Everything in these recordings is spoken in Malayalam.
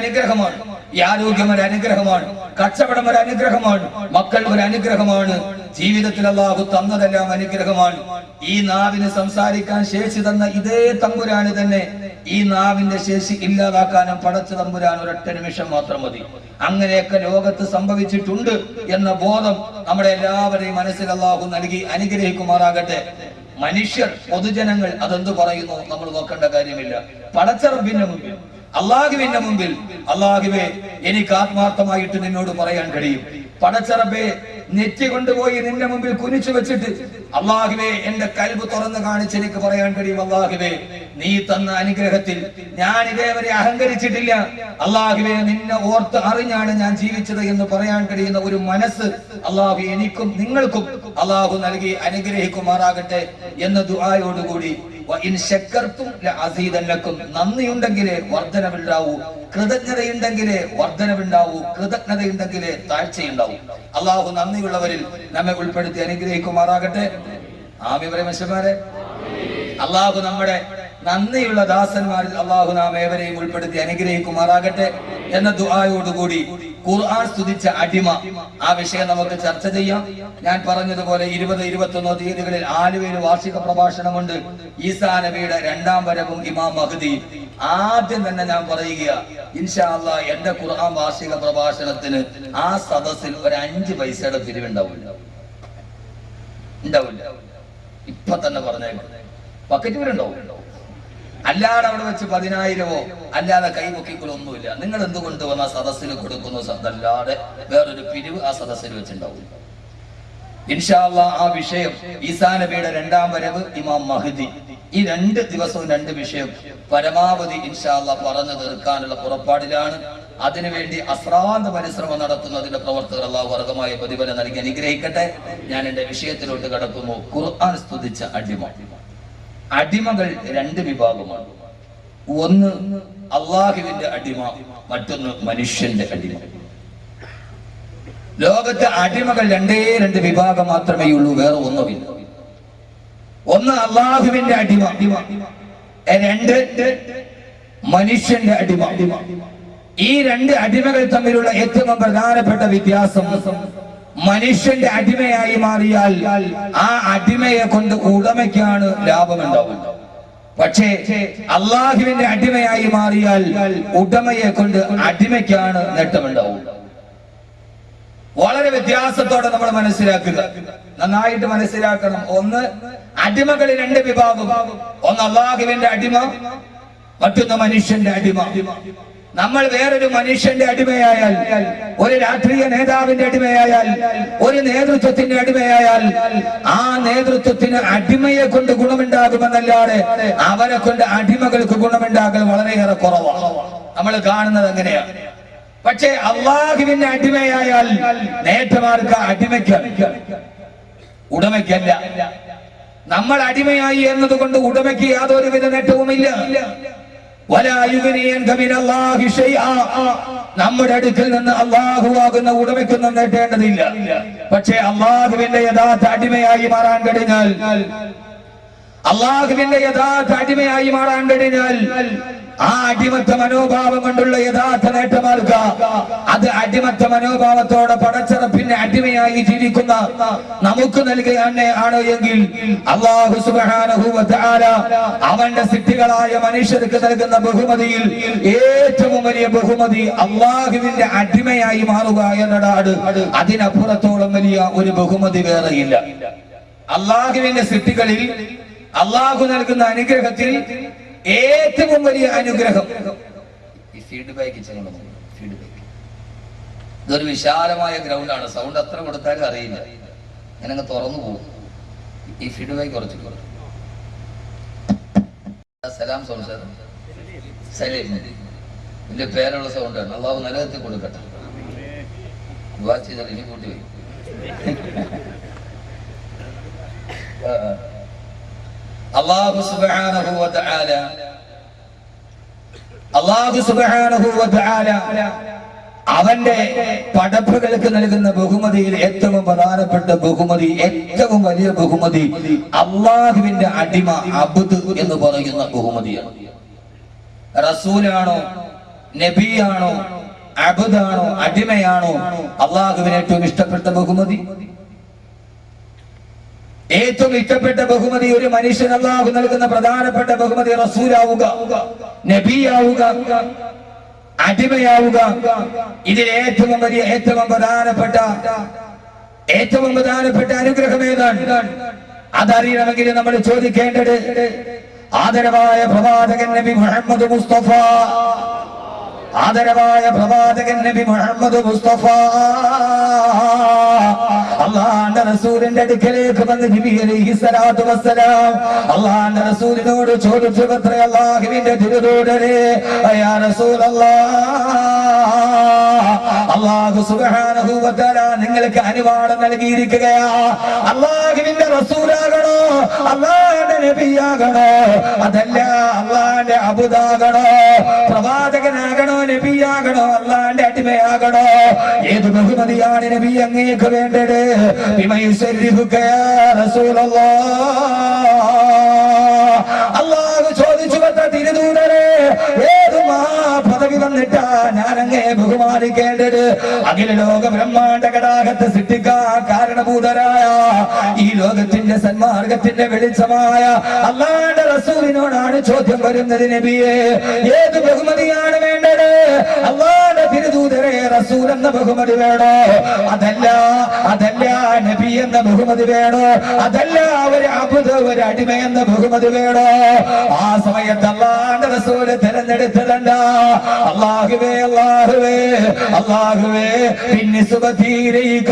അനുഗ്രഹമാണ്, ഈ ആരോഗ്യം ഒരു അനുഗ്രഹമാണ്, കച്ചവടം ഒരു അനുഗ്രഹമാണ്, മക്കൾ ഒരു അനുഗ്രഹമാണ്, ജീവിതത്തിൽ അല്ലാഹു തന്നതെല്ലാം അനുഗ്രഹമാണ്. ഈ നാവിന് സംസാരിക്കാൻ ശേഷി തന്ന ഇതേ തമ്പുരാന് തന്നെ ഈ നാവിന്റെ ശേഷി ഇല്ലാതാക്കാനും പടച്ച തമ്പുരാൻ ഒരൊറ്റ നിമിഷം മാത്രം മതി. അങ്ങനെയൊക്കെ ലോകത്ത് സംഭവിച്ചിട്ടുണ്ട് എന്ന ബോധം നമ്മുടെ എല്ലാവരെയും മനസ്സിൽ അല്ലാഹു നൽകി അനുഗ്രഹിക്കുമാറാകട്ടെ. മനുഷ്യർ, പൊതുജനങ്ങൾ അതെന്ത് പറയുന്നു നമ്മൾ നോക്കേണ്ട കാര്യമില്ല. പടച്ചറബിന്റെ മുമ്പിൽ, അള്ളാഹുവിന്റെ മുമ്പിൽ, അള്ളാഹുവേ എനിക്ക് ആത്മാർത്ഥമായിട്ട് നിന്നോട് പറയാൻ കഴിയും. പടച്ചറബേ, നെറ്റി കൊണ്ടുപോയി നിന്റെ മുമ്പിൽ കുനിച്ചു വെച്ചിട്ട് അള്ളാഹുവേ എന്റെ കൽബ് തുറന്നു കാണിച്ച് എനിക്ക് പറയാൻ കഴിയും, അള്ളാഹുവേ നീ തന്ന അനുഗ്രഹത്തിൽ ഞാൻ ഇതേവരെ അഹങ്കരിച്ചിട്ടില്ല, അള്ളാഹുവേ നിന്നെ ഓർത്ത് അറിഞ്ഞാണ് ഞാൻ ജീവിച്ചത് എന്ന് പറയാൻ കഴിയുന്ന ഒരു മനസ്സ് അള്ളാഹു എനിക്കും നിങ്ങൾക്കും അള്ളാഹു നൽകി അനുഗ്രഹിക്കുമാറാകട്ടെ എന്ന ദുആയോടുകൂടി നന്ദിയുണ്ടെങ്കിലേ വർധനവുണ്ടാവൂ, കൃതജ്ഞതയുണ്ടെങ്കിലേ വർധനവുണ്ടാവൂ, കൃതജ്ഞതയുണ്ടെങ്കിലേ താഴ്ചയുണ്ടാവൂ. അള്ളാഹു നന്ദിയുള്ളവരിൽ നമ്മെ ഉൾപ്പെടുത്തി അനുഗ്രഹിക്കുമാറാകട്ടെ. ആമീൻ മനുഷ്യന്മാരെ. അള്ളാഹു നമ്മുടെ നന്ദിയുള്ള ദാസന്മാരിൽ അള്ളാഹു നാം ഏവരെയും ഉൾപ്പെടുത്തി അനുഗ്രഹിക്കുമാറാകട്ടെ എന്ന ദുആയോടുകൂടി ഖുർആൻ സ്തുതിച്ച അടിമ, ആ വിഷയം നമുക്ക് ചർച്ച ചെയ്യാം. ഞാൻ പറഞ്ഞതുപോലെ 20, 21 തീയതികളിൽ ആലുവയിൽ വാർഷിക പ്രഭാഷണമുണ്ട്. ഈസാ നബിയുടെ 2ാം വരവും ഇമാം മഹ്ദി. ആദ്യം തന്നെ ഞാൻ പറയുക, ഇൻഷാ അല്ലാഹ് എന്റെ ഖുർആൻ വാർഷിക പ്രഭാഷണത്തിന് ആ സദസ്സിൽ ഒരു 5 പൈസയുടെ പിരിവുണ്ടാവില്ല. ഇപ്പൊ തന്നെ പറഞ്ഞേക്കും, ബക്കറ്റ് വരെണ്ടാവും. അല്ലാതെ അവിടെ വെച്ച് 10,000 അല്ലാതെ കൈമുക്കിക്കൊള്ളൊന്നുമില്ല. നിങ്ങൾ എന്തുകൊണ്ട് വന്ന സദസ്സിൽ കൊടുക്കുന്നു അതല്ലാതെ വേറൊരു പിരിവ് ആ സദസ്സിൽ വെച്ചിട്ടുണ്ടാവും. ഇൻഷാ അല്ലാഹ് ആ വിഷയം ഈസാ നബിയുടെ 2ാം വരവ്, ഇമാം മഹ്ദി, ഈ 2 ദിവസവും 2 വിഷയം പരമാവധി ഇൻഷാ അല്ലാഹ് പറഞ്ഞു തീർക്കാനുള്ള പുറപ്പാടിലാണ്. അതിനുവേണ്ടി അശ്രാന്ത പരിശ്രമം നടത്തുന്നതിന്റെ പ്രവർത്തകർ അല്ലാഹു വർഗമായ പ്രതിഫലം നൽകി അനുഗ്രഹിക്കട്ടെ. ഞാൻ എന്റെ വിഷയത്തിലോട്ട് കടക്കുന്നു. ഖുർആൻ സ്തുതിച്ച അടിമ. അടിമകൾ 2 വിഭാഗമാണ്. ഒന്ന് അള്ളാഹുവിന്റെ അടിമ, മറ്റൊന്ന് മനുഷ്യന്റെ അടിമ. ലോകത്തെ അടിമകൾ 2 വിഭാഗം മാത്രമേ ഉള്ളൂ, വേറെ ഒന്നുമില്ല. ഒന്ന് അള്ളാഹുവിന്റെ അടിമ, 2 മനുഷ്യന്റെ അടിമ. ഈ 2 അടിമകൾ തമ്മിലുള്ള ഏറ്റവും പ്രധാനപ്പെട്ട വ്യത്യാസം, മനുഷ്യന്റെ അടിമയായി മാറിയാൽ ആ അടിമയെ കൊണ്ട് ഉടമയ്ക്കാണ് ലാഭമുണ്ടാവുന്നത്. പക്ഷേ അള്ളാഹുവിന്റെ അടിമയായി മാറിയാൽ ഉടമയെ കൊണ്ട് അടിമയ്ക്കാണ് നേട്ടമുണ്ടാവുന്നത്. വളരെ വ്യത്യാസത്തോടെ നമ്മൾ മനസ്സിലാക്കുക, നന്നായിട്ട് മനസ്സിലാക്കണം. ഒന്ന് അടിമകൾ 2 വിഭാഗം, ഒന്ന് അള്ളാഹുവിന്റെ അടിമ, മറ്റൊന്ന് മനുഷ്യന്റെ അടിമ. നമ്മൾ വേറൊരു മനുഷ്യന്റെ അടിമയായാൽ, ഒരു രാഷ്ട്രീയ നേതാവിന്റെ അടിമയായാൽ, ഒരു നേതൃത്വത്തിന്റെ അടിമയായാൽ ആ നേതൃത്വത്തിന് അടിമയെ കൊണ്ട് ഗുണമുണ്ടാകുമെന്നല്ലാതെ അവരെ കൊണ്ട് അടിമകൾക്ക് ഗുണമുണ്ടാകൽ വളരെയേറെ കുറവാണ്. നമ്മൾ കാണുന്നത് അങ്ങനെയാണ്. പക്ഷേ അള്ളാഹുവിന്റെ അടിമയായാൽ നേട്ടമാർക്ക് അടിമയ്ക്ക്, ഉടമയ്ക്കല്ല. നമ്മൾ അടിമയായി എന്നതുകൊണ്ട് ഉടമയ്ക്ക് യാതൊരുവിധ നേട്ടവുമില്ല. നമ്മുടെ അടുക്കൽ നിന്ന് അള്ളാഹു ആകുന്ന ഉടമയ്ക്കൊന്നും നേട്ടേണ്ടതില്ല. പക്ഷേ അള്ളാഹുവിന്റെ യഥാർത്ഥ അടിമയായി മാറാൻ കഴിഞ്ഞാൽ, അള്ളാഹുവിന്റെ യഥാർത്ഥ അടിമയായി മാറാൻ കഴിഞ്ഞാൽ ആ അടിമത്ത മനോഭാവം കൊണ്ടുള്ള യഥാർത്ഥ നേട്ടമാർക്ക. അത് അടിമത്ത മനോഭാവത്തോടെ പടച്ചറപ്പിന്റെ അടിമയായി ജീവിക്കുന്ന നമുക്ക് നൽകുകയാണ് ആണ് എങ്കിൽ അല്ലാഹു സുബ്ഹാനഹു വ തആല അവന്റെ സൃഷ്ടികളായ മനുഷ്യർക്ക് നൽകുന്ന ബഹുമതിയിൽ ഏറ്റവും വലിയ ബഹുമതി അള്ളാഹുവിന്റെ അടിമയായി മാറുക എന്നതാണ്. അതിനപ്പുറത്തോളം വലിയ ഒരു ബഹുമതി വേറെയില്ല. അള്ളാഹുവിന്റെ സൃഷ്ടികളിൽ അള്ളാഹു നൽകുന്ന അനുഗ്രഹത്തിൽ ഏറ്റവും വലിയ അനുഗ്രഹം ഈ ഫീഡ്ബാക്ക് ചെയ്യണം. ഫീഡ്ബാക്ക് ഇതൊരു വിശാലമായ ഗ്രൗണ്ടാണ്. സൗണ്ട് എത്ര കൊടുത്താലും അറിയില്ല, ഞാനങ്ങ് തുറന്നു പോകും. ഈ ഫീഡ്ബാക്ക് കുറച്ച് സലാം സൗണ്ട്, സലീം വലിയ പേരുള്ള സൗണ്ടാണ്. അള്ളാഹു നരകത്തിൽ കൊടുക്കട്ടെ. ദുആ ചെയ്താൽ ഇനി കൂട്ടി വരും. അല്ലാഹു സുബ്ഹാനഹു വ തആല അവന്റെ പടപ്പുകൾക്ക് നൽകുന്ന ബഹുമതിയിൽ ഏറ്റവും പ്രധാനപ്പെട്ട ബഹുമതി, ഏറ്റവും വലിയ ബഹുമതി അള്ളാഹുവിന്റെ അടിമ, അബ്ദ് എന്ന് പറയുന്ന ബഹുമതിയാണ്. റസൂലാണോ നബിയാണോ അബ്ദാണോ അടിമയാണോ അള്ളാഹുവിന് ഏറ്റവും ഇഷ്ടപ്പെട്ട ബഹുമതി? ഏറ്റവും ഇഷ്ടപ്പെട്ട ബഹുമതി ഒരു മനുഷ്യൻ അള്ളാഹു നൽകുന്ന പ്രധാനപ്പെട്ട ബഹുമതി റസൂലാവുക, നബിയാവുക, അടിമയാവുക. ഇതിൽ ഏറ്റവും വലിയ ഏറ്റവും പ്രധാനപ്പെട്ട അനുഗ്രഹം ഏതാണ്? അതറിയണമെങ്കിൽ നമ്മൾ ചോദിക്കേണ്ടത് ആദരവായ പ്രവാചകൻ നബി മുഹമ്മദ് മുസ്തഫ, ആദരവായ പ്രവാചകൻ നബി മുഹമ്മദ് മുസ്തഫ അള്ളാഹുവിന്റെ റസൂലിന്റെ അടുക്കലേക്ക് വന്ന് നബി അലൈഹിസ്സലാത്തു വസ്സലാം അള്ളാഹുവിന്റെ റസൂലിനോട് ചോദിച്ചു, അല്ലാഹുവിന്റെ തിരുദൂതരേ, യാ റസൂലല്ലാഹ്, അല്ലാഹു സുബ്ഹാനഹു വ തആല നിങ്ങൾക്ക് അനുവാദം നൽകിയിരിക്കുകയാ. അല്ലാഹുവിന്റെ റസൂലാകണോ, അല്ലാഹുവിന്റെ നബിയാകണോ, അതല്ല അല്ലാഹുവിന്റെ അബ്ദാകണോ, പ്രവാചകനാകണോ, നബിയാകണോ, അല്ലാഹുവിന്റെ അടിമയാകണോ? ഏത് ബഹുമതിയാണ് നബി അങ്ങേക്ക് വേണ്ടത്? ബിമയുസരിഫുക യാ റസൂലല്ലാഹ്. അല്ലാഹു ചോദിച്ചു, തിരുദൂതരേ, ഏത് പദവി വന്നിട്ടാ ഞാൻ അങ്ങേ ബഹുമാനിക്കേണ്ടത്? അഖില ലോക ബ്രഹ്മാണ്ഡ കടാകത്തെ സൃഷ്ടിക്കാൻ കാരണഭൂതരായ ഈ ലോകത്തിന്റെ സന്മാർഗത്തിന്റെ വെളിച്ചമായ അല്ലാഹുവിന്റെ റസൂലിനോടാണ് ചോദ്യം വരുന്നത്. നബിയെ, ഏത് ബഹുമതിയാണ് വേണ്ടത്? അല്ലാഹുവിന്റെ തിരുദൂതരേ, റസൂൽ എന്ന ബഹുമതി വേണോ? അതല്ല നബി എന്ന ബഹുമതി വേണോ? അതല്ല ഒരു അബ്ദ്, ഒരു അടിമ എന്ന ബഹുമതി വേണോ? ആ സമയത്ത് അല്ലാഹുവിന്റെ റസൂൽ തിരഞ്ഞെടുത്തതല്ല, അല്ലാഹുവേ അല്ലാഹുവേ അല്ലാഹുവേ പിന്നിസുബതീരയിക.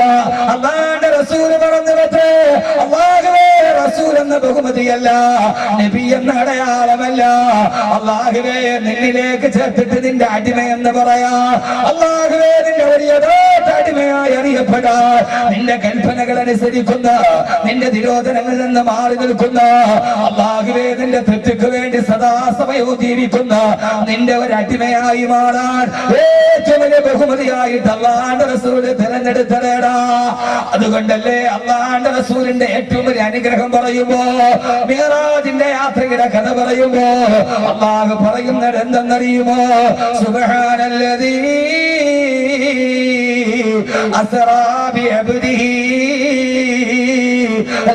അല്ലാഹുവിന്റെ റസൂൽ പറഞ്ഞത് അല്ലാഹുവേ, റസൂൽ എന്ന ബഹുമതിയല്ല, നബി എന്ന അടയാളമല്ല. അല്ലാഹുവേ, നിന്നിലേക്ക് ചേർത്തിട്ട് നിന്റെ അടിമ എന്ന് പറയാ. അല്ലാഹുവേ, നിന്റെ ഒരു യഥാർത്ഥ അടിമയായി അറിയപ്പെടാൻ, നിന്റെ കൽപ്പനകൾ അനുസരിക്കുന്ന, നിന്റെ നിരോധനങ്ങളിൽ നിന്ന് മാറി നിൽക്കുന്ന, അല്ലാഹുവേ നിന്റെ തൃപ്തിക്ക് വേണ്ടി സദാസമയവും ജീവിക്കുന്ന നിന്റെ ഒരു അടിമയായി മാറാൻ ഏറ്റവും വലിയ ബഹുമതിയായിട്ട് അല്ലാഹുവിന്റെ റസൂല് തിരഞ്ഞെടുത്തതേടാ. അതുകൊണ്ടല്ലേ അല്ലാഹുവിന്റെ റസൂലിന്റെ ഏറ്റവും വലിയ അനുഗ്രഹം പറയുമ്പോ, മിഅ്റാജിന്റെ യാത്രയുടെ കഥ പറയുമ്പോ അല്ലാഹു പറയുന്നത് എന്തെന്നറിയുമോ? സുബ്ഹാനല്ലദീ അസ്റാ ബിഅബ്ദിഹി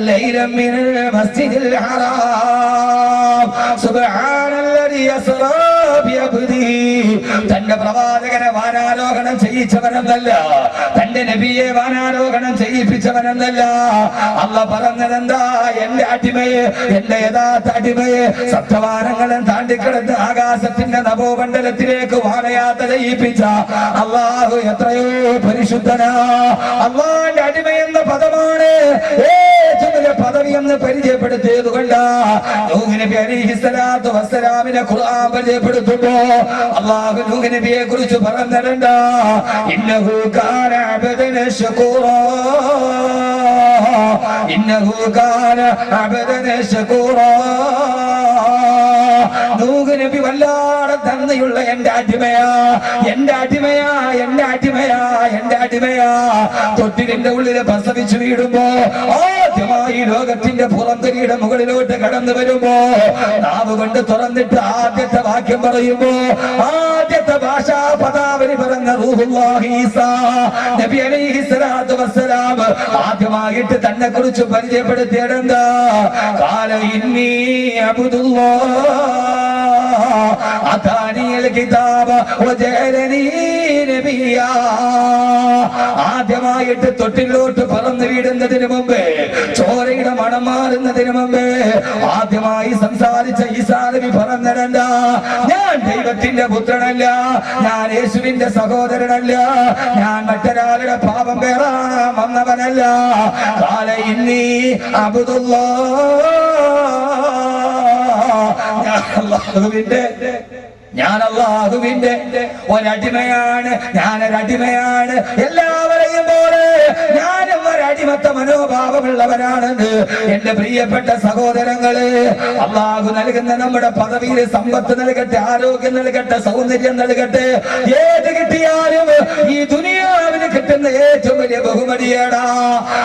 ലൈലൻ മിനൽ മസ്ജിദിൽ ഹറാം. സുബ്ഹാനല്ലദീ അസ്റാ ബിഅബ്ദിഹി. തന്റെ പ്രവാചകനെ വാനാരോഹണം ചെയ്യിച്ചവനെന്നല്ല, തന്റെ നബിയെ വാനാരോഹണം ചെയ്യിപ്പിച്ചവനെന്നല്ല. അല്ലാഹു പറഞ്ഞതെന്താ? എന്റെ അടിമയെ, എന്റെ യഥാർത്ഥ അടിമയെ സപ്തവാനങ്ങളും താണ്ടിക്കിടന്ന് ആകാശത്തിന്റെ നഭോമണ്ഡലത്തിലേക്ക് വാനയാത്ര ചെയ്യിപ്പിച്ച അല്ലാഹു എത്രയോ പരിശുദ്ധനാ. അല്ലാഹുവിന്റെ അടിമ എന്ന പദമാണ് ഏറ്റവും വലിയ പദവി എന്ന് പരിചയപ്പെടുത്തിയത് കൊണ്ടാ നൂഹ് നബി അലൈഹിസ്സലാത്തു വസ്സലാമിനെ ഖുർആൻ പരിചയപ്പെടുത്തുമ്പോ അല്ലാഹു നൂഹ് നബിയെ കുറിച്ച് പറഞ്ഞിട്ടുണ്ട്, ഇന്നഹു കാന അബ്ദൻ ശകൂറാ, ഇന്നഹു കാന അബ്ദൻ ശകൂറാ. നൂഹ് നബി വല്ലാതെ നന്ദിയുള്ള എന്റെ അടിമയാ, എന്റെ അടിമയാ, എന്റെ അടിമയാ, എന്റെ അടിമയാ. തൊട്ടിലിന്റെ ഉള്ളില് പ്രസവിച്ചു വീടുമ്പോ ആദ്യമായി ലോകത്തിന്റെ പുറംതരിയുടെ മുകളിലോട്ട് കടന്നു വരുമ്പോ നാവ് കൊണ്ട് തുറന്നിട്ട് ആദ്യത്തെ വാക്യം പറയുമ്പോ ആദ്യത്തെ ഭാഷാ പദാവലി പറഞ്ഞ റൂഹുല്ലാഹി ഈസാ നബി അലൈഹിസ്സലാത്തു വസ്സലാം ആദ്യമായിട്ട് തന്നെ കുറിച്ച് പരിചയപ്പെടുത്തിയതെന്താ? ഖാല ഇന്നി അബ്ദുല്ലാഹ് അതാനിയൽ കിതാബ വജഅലനീ നബിയാ. ആദ്യമായിട്ട് തൊട്ടിലോട്ട് പറന്നു വീടുന്നതിന് മുമ്പേ, ചോരയുടെ മണം മാറുന്നതിന് മുമ്പേ ആദ്യമായി സംസാരിച്ച ഈസാ നബി പറഞ്ഞിടണ്ട, ഞാൻ ദൈവത്തിന്റെ പുത്രനല്ല, ഞാൻ യേശുവിന്റെ സഹോദരനല്ല, ഞാൻ മറ്റൊരാളുടെ പാപം പേറാൻ വന്നവനല്ല. ഖാല ഇന്നി അബ്ദുല്ലാഹ്, ഞാൻ അല്ലാഹുവിന്റെ ഒരടിമയാണ്, ഞാനൊരടിമയാണ്. എല്ലാവരെയും പോലെ ഞാനും ഒരടിമത്ത മനോഭാവമുള്ളവരാണെന്ന് എന്റെ പ്രിയപ്പെട്ട സഹോദരങ്ങള്. അല്ലാഹു നൽകുന്ന നമ്മുടെ പദവിയിൽ സമ്പത്ത് നൽകട്ടെ, ആരോഗ്യം നൽകട്ടെ, സൗന്ദര്യം നൽകട്ടെ, ഏത് കിട്ടിയാലും ഈ ദുനിയാവിന് കിട്ടുന്ന ഏറ്റവും വലിയ ബഹുമതി ബഹുമതിയേടാ.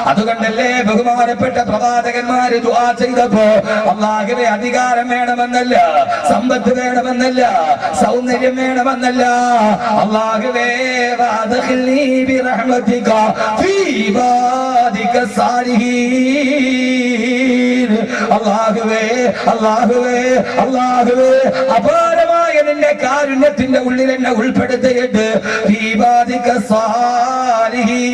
അതുകൊണ്ടല്ലേ ബഹുമാനപ്പെട്ട പ്രവാചകന്മാര് ദുആ ചെയ്തപ്പോ അല്ലാഹുവേ അധികാരം വേണമെന്നല്ല, സമ്പത്ത് വേണമെന്നല്ല, സൗന്ദര്യം വേണമെന്നല്ല, അല്ലാഹുവേ വഅദ്ഖിൽനീ ബിറഹ്മതിക ഫീ ഇബാദിക സാലിഹീൻ. അല്ലാഹുവേ അല്ലാഹുവേ അല്ലാഹുവേ അപാരമായ നിന്റെ കാരുണ്യത്തിന്റെ ഉള്ളിൽ എന്നെ ഉൾപ്പെടുത്തിയിട്ട് ഫീ ഇബാദിക സാലിഹീൻ,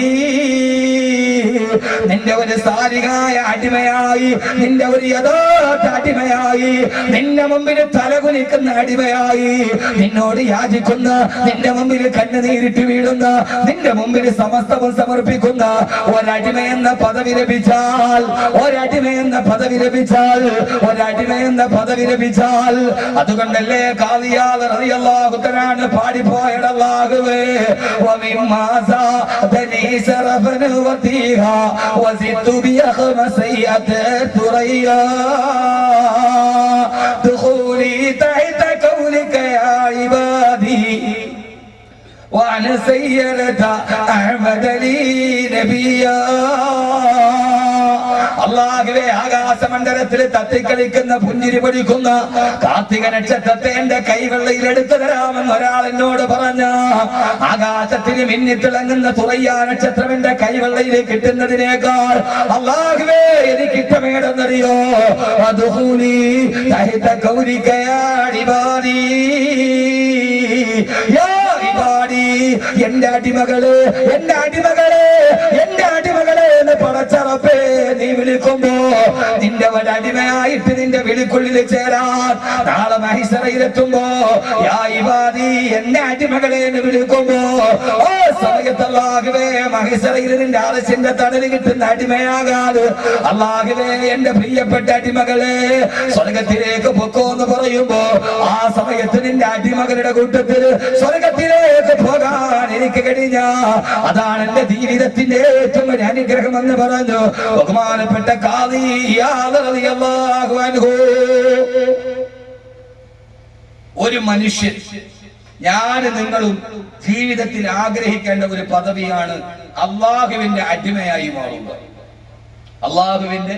നിന്റെ ഒരു സാലിഹായ അടിമയായി, നിന്റെ ഒരു യഥാർത്ഥ അടിമയായി, നിന്റെ മുമ്പിൽ തലകുനിക്കുന്ന അടിമയായി, നിന്നോട് യാചിക്കുന്ന, നിന്റെ മുമ്പിൽ കണ്ണുനീരിട്ട് വീഴുന്ന, നിന്റെ മുമ്പിൽ സമസ്തവും സമർപ്പിക്കുന്ന ഒരടിമയെന്ന പദവി ലഭിച്ചാൽ, ഒരടിമയെന്ന പദവി ലഭിച്ചാൽ, ഒരടിമയെന്ന പദവി ലഭിച്ചാൽ, അതുകൊണ്ടല്ലേ ഖാദിയാദ് റളിയല്ലാഹു തആല പാടിപ്പോയത് അല്ലാഹുവേ വമിമ്മാ സാദനി ശറഫൻ വതീഹാ വസിതു ബിഖമസയ്യത തുറയ്യാ ദഖൂലി തഹത ഖൗലിക യാ ഇബാദി وأنا سيرت أحمد لي نبيا. അല്ലാഹുവേ ആകാശമണ്ഡലത്തിൽ തത്തിക്കളിക്കുന്ന പുഞ്ചിരി പൊടിക്കുന്ന കാർത്തിക നക്ഷത്രത്തെ എന്റെ കൈവെള്ളയിൽ എടുത്തു തരാമെന്ന് ഒരാൾ എന്നോട് പറഞ്ഞ, ആകാശത്തിന് മിന്നിത്തിളങ്ങുന്ന തുറയ്യാ നക്ഷത്രം എന്റെ കൈവെള്ളയിൽ കിട്ടുന്നതിനേക്കാൾ അല്ലാഹുവേ എനിക്ക് ഇഷ്ടമേടെന്നറിയോ? അദ്ഖൂലി തഹത ഖൗലിക യാ ഇബാദി, യാ ഇബാദി, എന്റെ അടിമകളെ, എന്റെ അടിമകളെ, എന്റെ അടിമകളെ എന്ന് പടച്ചറപ്പേ നീ വിളിക്കുമ്പോ നിന്റെ ഒരടിമയായിട്ട് നിന്റെ വിളിക്കുള്ളിൽ ചേരാൻ നാളെ മഹിശറയിലെത്തുമ്പോ യാ ഇബാദി, എന്നെ അടിമകളെ എന്ന് വിളിക്കുമ്പോ ഓ സമയത്ത് അല്ലാഹുവേ മഹിശറയിൽ നിന്റെ ആലസ്യന്റെ തണല് കിട്ടുന്ന അടിമയാകാതെ അല്ലാഹുവേ എന്റെ പ്രിയപ്പെട്ട അടിമകളെ സ്വർഗത്തിലേക്ക് പൊക്കോ എന്ന് പറയുമ്പോ ആ സമയത്ത് നിന്റെ അടിമകളുടെ കൂട്ടത്തിൽ സ്വർഗത്തിലേക്ക് പോകാൻ എനിക്ക് കഴിഞ്ഞ, അതാണ് എന്റെ ജീവിതത്തിന്റെ ഏറ്റവും വലിയ അനുഗ്രഹം എന്ന് പറഞ്ഞു ബഹുമാനപ്പെട്ട ഖാദി ഇയാദ് റളിയല്ലാഹു അൻഹു. ഒരു മനുഷ്യൻ, ഞാൻ നിങ്ങളും ജീവിതത്തിൽ ആഗ്രഹിക്കേണ്ട ഒരു പദവിയാണ് അള്ളാഹുവിന്റെ അടിമയായി മാറുക. അള്ളാഹുവിന്റെ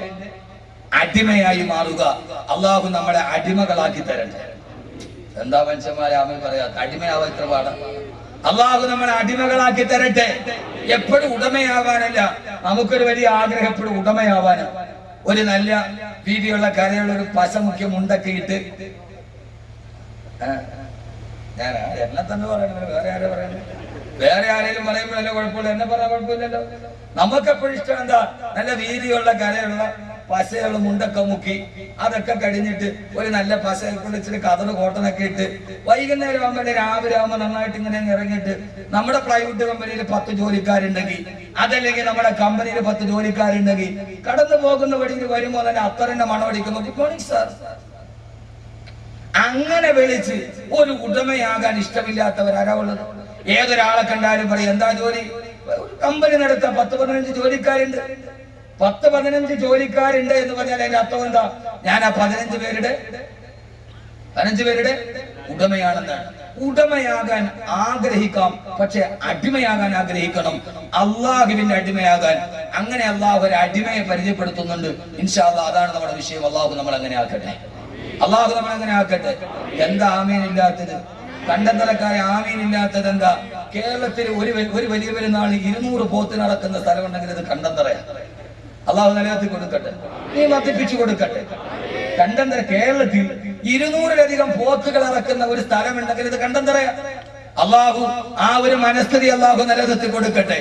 അടിമയായി മാറുക. അള്ളാഹു നമ്മളെ അടിമകളാക്കി തരട്ടെ. എന്താ മനുഷ്യന്മാരെ ആമേൻ പറയാ? അടിമയാവാൻ ഇത്ര പാടാ? അള്ളാഹു നമ്മളെ അടിമകളാക്കി തരട്ടെ. എപ്പോഴും ഉടമയാവാനല്ല, നമുക്കൊരു വലിയ ആഗ്രഹം എപ്പോഴും ഉടമയാവാനാ. ഒരു നല്ല വീതിയുള്ള കരയുള്ള ഒരു പശമുഖ്യ മുണ്ടൊക്കെ ഇട്ട്, ഞാൻ എന്നെ തന്നെ പറയണത്, വേറെ ആരെ പറയണത്? വേറെ ആരെങ്കിലും പറയുമ്പോഴല്ലോ കുഴപ്പമില്ല, എന്നെ പറയാൻ കുഴപ്പമില്ലല്ലോ. നമുക്കെപ്പോഴും ഇഷ്ടം എന്താ? നല്ല വീതിയുള്ള കരയുള്ള പശയുള്ള മുണ്ടൊക്കെ മുക്കി, അതൊക്കെ കഴിഞ്ഞിട്ട് ഒരു നല്ല പശയിൽ കൊണ്ട് ഇച്ചിരി കതറ് കോട്ടനൊക്കെ ഇട്ട് വൈകുന്നേരം ആകുമ്പോൾ രാവിലെ ആകുമ്പോൾ നന്നായിട്ട് ഇങ്ങനെ ഇറങ്ങിയിട്ട്, നമ്മുടെ പ്രൈവറ്റ് കമ്പനിയിൽ 10 ജോലിക്കാരുണ്ടെങ്കിൽ, അതല്ലെങ്കിൽ നമ്മുടെ കമ്പനിയിൽ 10 ജോലിക്കാരുണ്ടെങ്കിൽ കടന്നു പോകുന്ന വഴിയിൽ വരുമ്പോൾ തന്നെ അത്തറിന്റെ മണമടിക്കുന്നു, ഗുഡ് മോർണിംഗ് സാർ. അങ്ങനെ വിളിച്ച് ഒരു ഉടമയാകാൻ ഇഷ്ടമില്ലാത്തവരാരാ ഉള്ളത്? ഏതൊരാളെ കണ്ടാലും പറയും എന്താ ജോലി? കമ്പനി നടത്താൻ 10-15 ജോലിക്കാരുണ്ട്. 10-15 ജോലിക്കാരുണ്ട് എന്ന് പറഞ്ഞാൽ അതിന്റെ അർത്ഥം എന്താ? ഞാൻ ആ 15 പേരുടെ ഉടമയാണെന്നാണ്. ഉടമയാകാൻ ആഗ്രഹിക്കാം, പക്ഷെ അടിമയാകാൻ ആഗ്രഹിക്കണം. അള്ളാഹുവിന്റെ അടിമയാകാൻ. അങ്ങനെ അള്ളാഹു ഒരു അടിമയെ പരിചയപ്പെടുത്തുന്നുണ്ട്. ഇൻഷാ അല്ലാഹ് അതാണ് നമ്മുടെ വിഷയം. അള്ളാഹു നമ്മൾ അങ്ങനെ ആക്കട്ടെ. അള്ളാഹു നമ്മൾ അങ്ങനെ ആക്കട്ടെ. എന്താ ആമീനില്ലാത്തത്? കണ്ടന്തരക്കാരെ ആമീനില്ലാത്തത് എന്താ? കേരളത്തിൽ ഒരു വലിയ പെരുന്നാൾ 200 പോത്ത് നടക്കുന്ന സ്ഥലമുണ്ടെങ്കിൽ അത് കണ്ടന്തറയാണ്. അള്ളാഹു നിലനിർത്തി കൊടുക്കട്ടെ, നീ വർദ്ധിപ്പിച്ചു കൊടുക്കട്ടെ. കണ്ടന്തര കേരളത്തിൽ 200-ലധികം പോത്തുകൾ ഇറക്കുന്ന ഒരു സ്ഥലമുണ്ടെങ്കിൽ ഇത് കണ്ടന്തറയാണ്. അള്ളാഹു ആ ഒരു മനസ്ഥിതി അള്ളാഹു നിലനിർത്തി കൊടുക്കട്ടെ.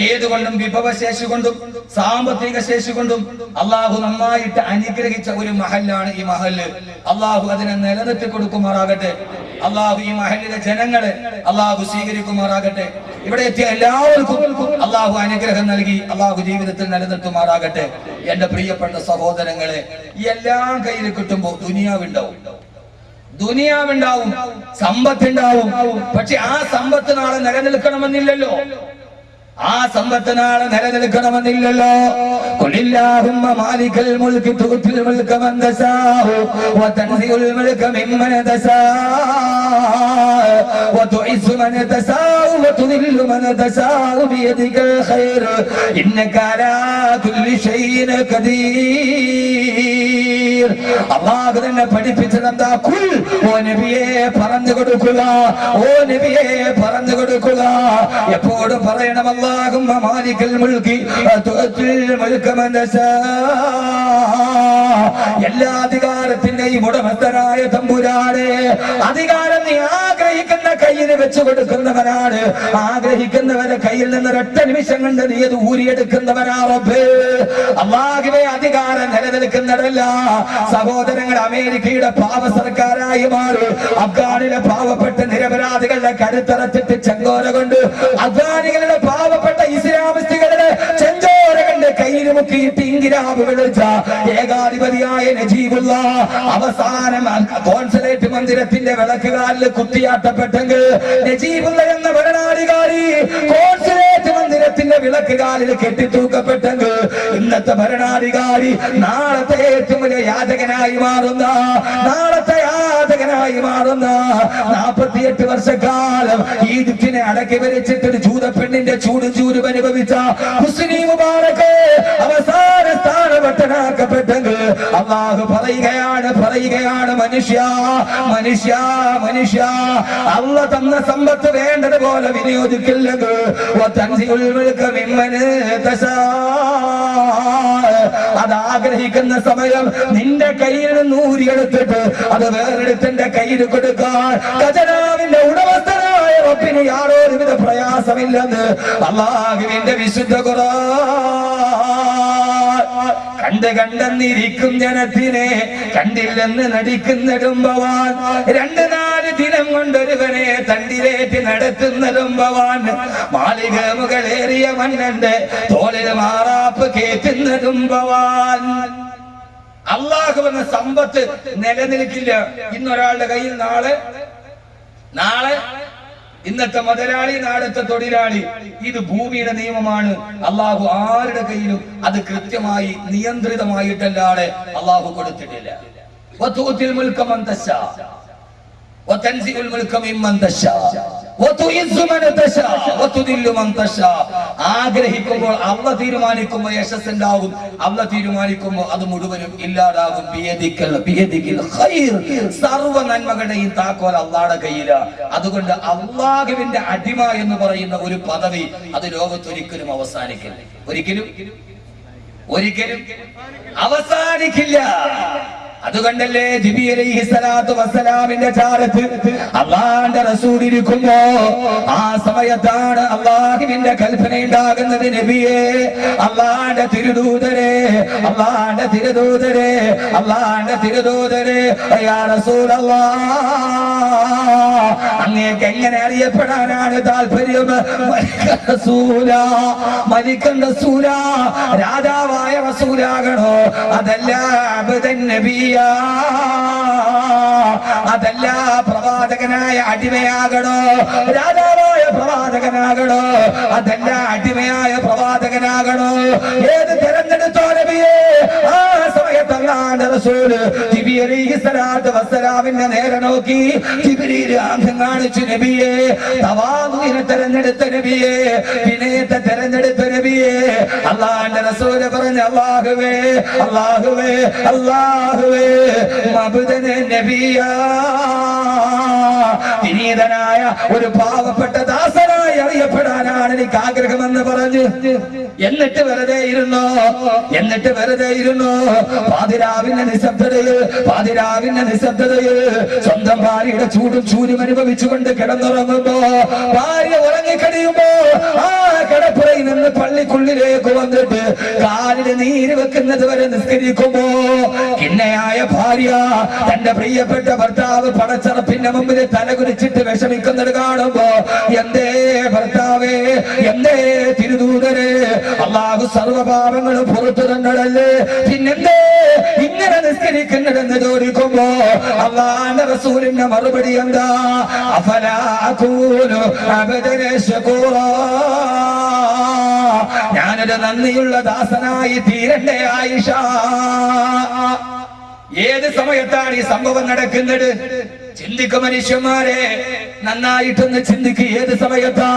ഏതുകൊണ്ടും വിഭവശേഷി കൊണ്ടും സാമ്പത്തിക ശേഷി കൊണ്ടും അള്ളാഹു നന്നായിട്ട് അനുഗ്രഹിച്ച ഒരു മഹല്ലാണ് ഈ മഹല്ല്. അള്ളാഹു അതിനെ നിലനിർത്തി കൊടുക്കുമാറാകട്ടെ. അള്ളാഹു ഈ മഹല്ലിലെ ജനങ്ങളെ അള്ളാഹു സ്വീകരിക്കുമാറാകട്ടെ. ഇവിടെ എത്തിയ എല്ലാവർക്കും അള്ളാഹു അനുഗ്രഹം നൽകി അള്ളാഹു ജീവിതത്തിൽ നിലനിർത്തുമാറാകട്ടെ. എന്റെ പ്രിയപ്പെട്ട സഹോദരങ്ങളെ, എല്ലാം കയ്യിൽ കിട്ടുമ്പോ ദുനിയാവുണ്ടാവും, സമ്പത്തുണ്ടാവും. പക്ഷെ ആ സമ്പത്ത് നാളെ നിലനിൽക്കണമെന്നില്ലല്ലോ. ആ സമ്പത്ത് നാളെ നിലനിൽക്കണമെന്നില്ലല്ലോ. ഖുലില്ലാഹുമ്മ മാലികൽ മുൽകി തുഅ്തിൽ മുൽക മൻ തശാഉ വതൻസിഉൽ മുൽക മിമ്മൻ തശാഉ വതുഇസ്സു മൻ തശാഉ വതുദില്ലു മൻ തശാഉ ബിയദികൽ ഖൈർ ഇന്നക അലാ കുല്ലി ഷൈഇൻ ഖദീർ. അല്ലാഹു തന്നെ പഠിപ്പിച്ചതെന്താ? ഖുൽ, ഓ നബിയെ പറഞ്ഞു കൊടുക്കുക, ഓ നബിയെ പറഞ്ഞു കൊടുക്കുക. എപ്പോഴും പറയണം അല്ലാഹുമ്മ മാലികൽ മുൽകി തുഅ്തിൽ മുൽക മൻ തശാഉ. എല്ലാ അധികാരത്തിന്റെയും ഉടമസ്ഥനായ തമ്പുരാനെ, അധികാരം നീ ആഗ്രഹിക്കുന്ന കയ്യിൽ വെച്ചു കൊടുക്കുന്നവനാണ്. ആഗ്രഹിക്കുന്നവരെ കയ്യിൽ നിന്ന് ഒരൊറ്റ നിമിഷം കൊണ്ട് നീ അത് ഊരിയെടുക്കുന്നവനാ റബ്ബേ. അല്ലാഹുവേ, അധികാരം നിലനിൽക്കുന്നതല്ല. സഹോദരങ്ങൾ, അമേരിക്കയുടെ പാവ സർക്കാരായി മാറി അഫ്ഗാനിലെ പാവപ്പെട്ട നിരപരാധികളുടെ കരുത്തറച്ചിട്ട് ചെങ്കോര കൊണ്ട് അഫ്ഗാനികളുടെ പാവപ്പെട്ട ഇസ്ലാമിസ്റ്റുകളുടെ ചെങ്കോര കൊണ്ട് കയ്യിൽ മുക്കിയിട്ട് ഇൻകിലാബ് വിളിച്ച ഏകാധിപതിയായ നജീബുള്ള അവസാനം കോൺസുലേറ്റ് മന്ദിരത്തിന്റെ വിളക്കുകാലിൽ കുത്തിയാട്ടപ്പെട്ടെങ്കിൽ നജീബുള്ള എന്ന ഭരണാധികാരി കോൺസുലേറ്റ് മന്ദിരത്തിന്റെ വിളക്കുകാലിൽ കെട്ടിത്തൂക്കപ്പെട്ടെങ്കിൽ ഇന്നത്തെ ഭരണാധികാരി നാളത്തെ ഏറ്റവും വലിയ യാചകനായി മാറുന്ന 48 വർഷക്കാലം ഈജിപ്തിനെ അടക്കി ഭരിച്ചിട്ട് ഒരു ജൂത പെണ്ണിന്റെ ചൂടും അനുഭവിച്ച ഹുസ്നി മുബാറക് അവസാന സ്ഥാനപട്ടനാക്കപ്പെട്ടെങ്കിൽ അല്ലാഹു പറയുകയാണ് മനുഷ്യ അല്ല തന്ന സമ്പത്ത് വേണ്ടതുപോലെ വിനിയോഗിക്കില്ലെങ്കിൽ അത് ആഗ്രഹിക്കുന്ന സമയം നിന്റെ കയ്യിൽ നിന്ന് ഊരിയെടുത്തിട്ട് അത് വേറെടുത്തിന്റെ കയ്യിൽ കൊടുക്കാൻ ഖജനാവിന്റെ ഉടമസ്ഥനായ റബ്ബിന് യാതൊരുവിധ പ്രയാസമില്ലെന്ന് അല്ലാഹുവിന്റെ വിശുദ്ധ ഖുർആൻ. കണ്ടെന്നിരിക്കും ജനത്തിനെ കണ്ടില്ലെന്ന് നടിക്കുന്നിടുമ്പവാൻ 2-4 ദിനം കൊണ്ടൊരുവനെ തണ്ടിലേറ്റ് നടത്തുന്നതുമ്പവാൻ മാളിക മുകളേറിയ മണ്ണന്റെ തോളിൽ മാറാപ്പ് കേറ്റുന്നതുമ്പവാൻ. അല്ലാഹു എന്ന സമ്പത്ത് നിലനിൽക്കില്ല. ഇന്നൊരാളുടെ കയ്യിൽ നാളെ ഇന്നത്തെ മുതലാളി, നാളത്തെ തൊഴിലാളി. ഇത് ഭൂമിയുടെ നിയമമാണ്. അല്ലാഹു ആരുടെ കയ്യിലും അത് കൃത്യമായി നിയന്ത്രിതമായിട്ടല്ലാതെ അല്ലാഹു കൊടുത്തിട്ടില്ല. വതുഉതിൽ മുൽക മൻ തശാ വതൻസിഉൽ മുൽക മിമ്മൻ തശാ വതുഇസ്സു മൻ തശാ വതുദില്ലു മൻ തശാ. ആഗ്രഹിക്കുമ്പോൾ അല്ലാഹു തീരുമാനിക്കുമ്പോൾ യശസ് ഉണ്ടാകും, അല്ലാഹു തീരുമാനിക്കുമ്പോൾ അത് മുഴുവനും ഇല്ലാതാകും. ബിയദിക്കൽ ഖൈർ, സർവ്വ നന്മകളുടെയും താക്കോൽ അല്ലാഹുവിന്റെ കയ്യിലാണ്. അതുകൊണ്ട് അല്ലാഹുവിന്റെ അടിമ എന്ന് പറയുന്ന ഒരു പദവി അത് ലോകത്തൊരിക്കലും അവസാനിക്കില്ല. ഒരിക്കലും അവസാനിക്കില്ല. അതുകൊണ്ടല്ലേ ജിബ്രീൽ അലൈഹിസ്സലാത്തു വസ്സലാമിന്റെ ചാരത്ത് അല്ലാഹുവിന്റെ റസൂൽ ഇരിക്കുമ്പോ ആ സമയത്താണ് അല്ലാഹുവിന്റെ കൽപ്പന ഉണ്ടാകുന്നത്. നബിയേ, അല്ലാഹുവിന്റെ തിരുദൂതരെ യാ റസൂലല്ലാഹ്, അങ്ങേക്ക് എങ്ങനെ അറിയപ്പെടാനാണ് താല്പര്യം? മലിക്കൻ റസൂല, രാജാവായ റസൂലാകണോ? അതല്ല അബ്ദൻ നബിയ, അതല്ല പ്രവാചകനായ അടിമയാകണോ? രാജാവായ പ്രവാചകനാകണോ? അതല്ല അടിമയായ പ്രവാചകനാകണോ? ഏത് തെരഞ്ഞെടുത്തോ നബിയെ? ആ സമയത്ത് അല്ലാഹുവിന്റെ റസൂൽ ജിബ്രീൽ അലൈഹിസ്സലാത്തു വസ്സലാമിനെ നേരെ നോക്കി ജിബ്രീൽ ആംഗ്യം കാണിച്ചു. നബിയെ, തവാദുവിനെ തെരഞ്ഞെടുത്ത നബിയെ, വിനയത്തെ തെരഞ്ഞെടുത്ത നബിയെ. അല്ലാഹുവിന്റെ റസൂൽ പറഞ്ഞു, അല്ലാഹുവേ മബ്ദനെ നബിയാ, വിനീതനായ ഒരു പാവപ്പെട്ട ദാസനായി അറിയപ്പെടാനാണ് എനിക്ക് ആഗ്രഹമെന്ന് പറഞ്ഞു. എന്നിട്ട് വെറുതെ ഇരുന്നു പാതിരാവിന്റെ നിശബ്ദതയിൽ സ്വന്തം ഭാര്യയുടെ ചൂരും അനുഭവിച്ചുകൊണ്ട് കിടന്നുറങ്ങുമ്പോ, ഭാര്യ ഉറങ്ങിക്കഴിയുമ്പോ ആ കിടപ്പുറയിൽ നിന്ന് പള്ളിക്കുള്ളിലേക്ക് വന്നിട്ട് കാലിന് നീര് വെക്കുന്നത് വരെ നിസ്കരിക്കുമ്പോ കിന്നയായ ഭാര്യ തന്റെ പ്രിയപ്പെട്ട ഭർത്താവ് പടച്ചറപ്പിന്റെ മുമ്പിൽ തലകുനിച്ചിട്ട് വിഷമിക്കുന്നത് കാണുമ്പോ, എന്തേ ഭർത്താവേ, എന്തേ തിരുദൂതരെ, അല്ലാഹു സർവ്വപാപങ്ങളും പുറത്തു തന്നതല്ലേ, പിന്നെന്തേ ഇങ്ങനെ നിസ്കരിക്കുന്നതെന്ന് ചോദിക്കുമ്പോ അല്ലാഹുവിന്റെ റസൂലിന്റെ മറുപടി എന്താ? അഫലാ അകൂനു അബ്ദൻ ശകൂറാ, ഞാനൊരു നന്ദിയുള്ള ദാസനായി തീരണ്ടേ ആയിഷ? ഏത് സമയത്താണ് ഈ സംഭവം നടക്കുന്നത്? ചിന്തിക്കും മനുഷ്യന്മാരെ, നന്നായിട്ടൊന്ന് ചിന്തിക്ക്. ഏത് സമയത്താ?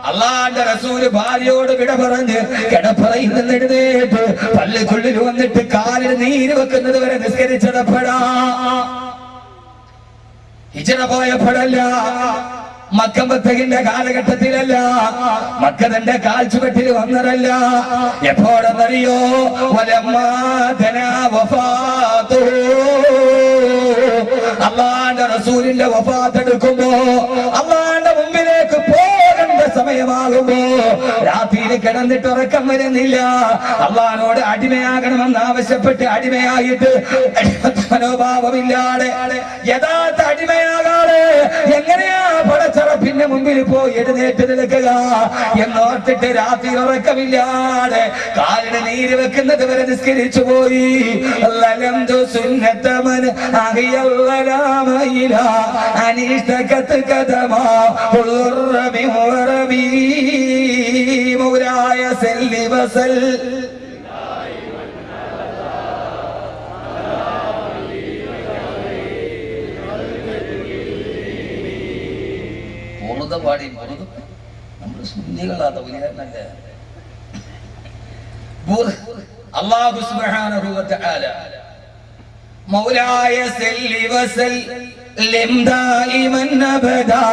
അള്ളാന്റെ റസൂല് ഭാര്യയോട് വിട പറഞ്ഞ് കിടപ്പറയിൽ നിന്ന് എഴുന്നേറ്റ് പള്ളിക്കുള്ളിൽ വന്നിട്ട് കാലിൽ നീര് വെക്കുന്നത് വരെ നിസ്കരിച്ചതപ്പെടാ. ഹിജ്റ പോയപ്പോഴല്ല, മക്കമ്പത്തകിന്റെ കാലഘട്ടത്തിലല്ല, മക്ക തന്റെ കാൽച്ചുവട്ടിൽ വന്നതല്ല. എപ്പോഴെന്നറിയോ? അള്ളാന്റെ റസൂലിന്റെ വഫാത്ത് എടുക്കുമ്പോ, അള്ളാന്റെ മുമ്പിലേക്ക് പോകേണ്ട സമയമാകുമ്പോ രാത്രിയിൽ കിടന്നിട്ട് ഉറക്കം വരുന്നില്ല. അള്ളാനോട് അടിമയാകണമെന്ന് ആവശ്യപ്പെട്ട് അടിമയായിട്ട് മനോഭാവമില്ലാതെ യഥാർത്ഥ അടിമയാകാതെ എങ്ങനെയാ പടച്ചറപ്പിന്റെ മുമ്പിൽ പോയി എഴുന്നേറ്റ് നിൽക്കുക എന്നോർത്തിട്ട് രാത്രി ഉറക്കമില്ലാതെ കാലിന് നീര് വെക്കുന്നത് വരെ നിസ്കരിച്ചു പോയി. മൗലായ സല്ലി വസൽ പാടി നമ്മൾ സുന്നികളാണ്. അല്ലാഹു സുബ്ഹാനഹു വ തആല മൗലായ സല്ലി വസല്ലിം ദായിമൻ അബദാ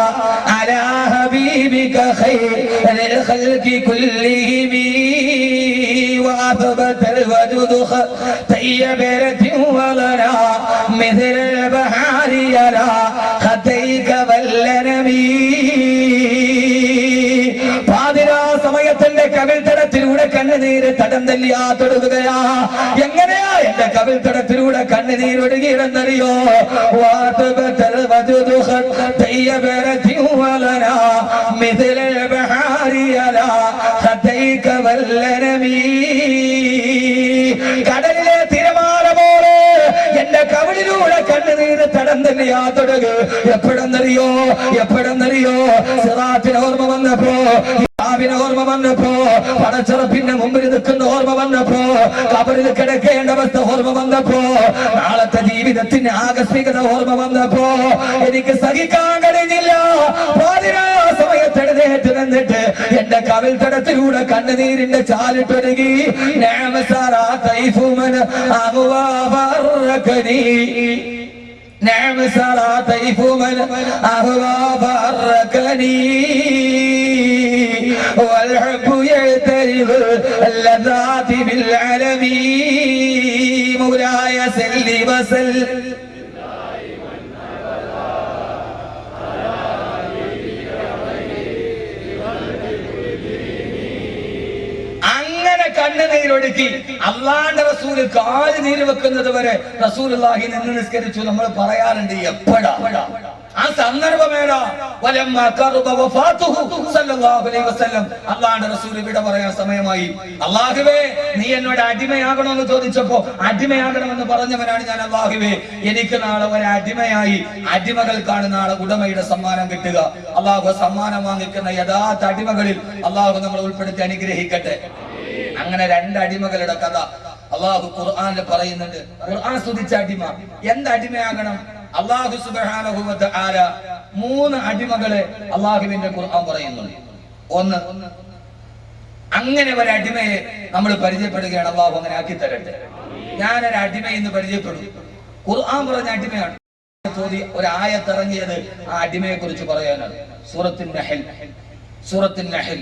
അലാ ഹബീബിക ഖൈറിൽ ഖൽഖി കുല്ലിഹിം وأثبت الوجود طيبرة ولنا مثل البحار يرى خديك والنبي. പാതിരാ സമയത്തിന്റെ കവിൾത്തടത്തിലൂടെ കണ്ണുനീര് തടം തല്ലിയാ തൊടുകയാ. എങ്ങനെയാ എന്റെ കവിൾത്തടത്തിലൂടെ കണ്ണുനീരൊടുകിയിടുന്നറിയോ? കടലിലെ തിരമാല പോലെ എന്റെ കവിളിലൂടെ കണ്ണുനീര് തടം തല്ലിയാ തൊടുക. എപ്പോഴെന്നറിയോ? സിറാത്തിനെ ഓർമ്മ വന്നപ്പോ, ഓർമ്മ വന്നപ്പോ, പടച്ചറപ്പിന്റെ മുമ്പിൽ നിൽക്കുന്ന ഓർമ്മ വന്നപ്പോ, കബറിൽ കിടക്കേണ്ട അവസ്ഥ ഓർമ്മ വന്നപ്പോ, നാളത്തെ ജീവിതത്തിന്റെ ആകസ്മികത ഓർമ്മ വന്നപ്പോ എനിക്ക് സഹിക്കാൻ കഴിഞ്ഞില്ല. സമയത്ത് എഴുന്നേറ്റ് നിന്നിട്ട് എന്റെ കവിൽ തടത്തിലൂടെ കണ്ണുനീരിന്റെ ചാലിട്ടൊരുകി. نعم سرى طيف من أهوى فأركني والحب يعترض اللذات بالعالمين. مولاي سل وسلم കണ്ണുനീരൊടുക്കി അള്ളാന്റെ റസൂല് കാല് നീര് വെക്കുന്നത് വരെ റസൂലുള്ളാഹി നിന്ന് നിസ്കരിച്ചു. നമ്മൾ പറയാറുണ്ട് എപ്പോഴാ ആ സന്ദർഭമേടാ? അള്ളാന്റെ റസൂല് വിട പറയാൻ സമയമായി. അള്ളാഹുവേ, നീ എന്നോട് അടിമയാകണമെന്ന് ചോദിച്ചപ്പോ അടിമയാകണമെന്ന് പറഞ്ഞവനാണ് ഞാൻ. അള്ളാഹുവേ, എനിക്ക് നാളെ ഒരു അടിമയായി, അടിമകൾക്കാണ് നാളെ ഉടമയുടെ സമ്മാനം കിട്ടുക. അള്ളാഹു സമ്മാനം വാങ്ങിക്കുന്ന യഥാർത്ഥ അടിമകളിൽ അള്ളാഹു നമ്മൾ ഉൾപ്പെടുത്തി അനുഗ്രഹിക്കട്ടെ. അങ്ങനെ രണ്ട് അടിമകളുടെ കഥ അള്ളാഹു ഖുർആനിൽ പറയുന്നുണ്ട്. ഖുർആൻ സ്തുതിച്ച അടിമ എന്ത് അടിമയാകണം? അള്ളാഹു സുബ്ഹാനഹു വ തആല 3 അടിമകളെ അള്ളാഹുവിന്റെ ഖുർആൻ പറയുന്നുണ്ട്. ഒന്ന്, അങ്ങനെ ഒരു അടിമയെ നമ്മൾ പരിചയപ്പെടുകയാണ്. അള്ളാഹു അങ്ങനെ ആക്കി തരട്ടെ. ഞാനൊരു അടിമ എന്ന് പരിചയപ്പെടും. ഖുർആൻ പറഞ്ഞ അടിമയാണ്. ഒരു ആയത്തിറങ്ങിയത് ആ അടിമയെ കുറിച്ച് പറയാനാണ്. സൂറത്തുൻ നഹൽ.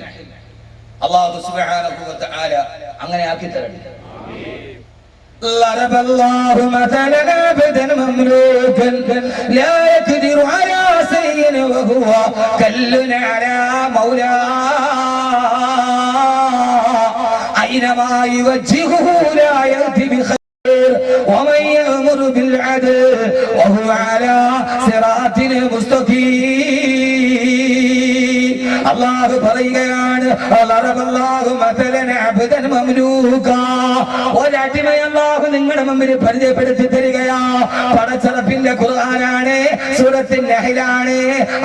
അല്ലാഹു സുബ്ഹാനഹു വ തആല അങ്ങനെ ആക്കി തരട്ടെ. ضرب الله مثلا عبدا مملوكا لا يقدر على شيء وهو كل على مولاه أينما يوجهه لا يأتي بخير ومن يأمر بالعدل وهو على صراط مستقيم. അല്ലാഹു പറയുകയാണ് ഒരടിമയെ അല്ലാഹു നിങ്ങളുടെ മുമ്പിൽ പരിചയപ്പെടുത്തി തരികയാ. പടച്ചറപ്പിന്റെ ഖുർആനാണ്, സൂറത്തുൽ നഹ്ലാണ്.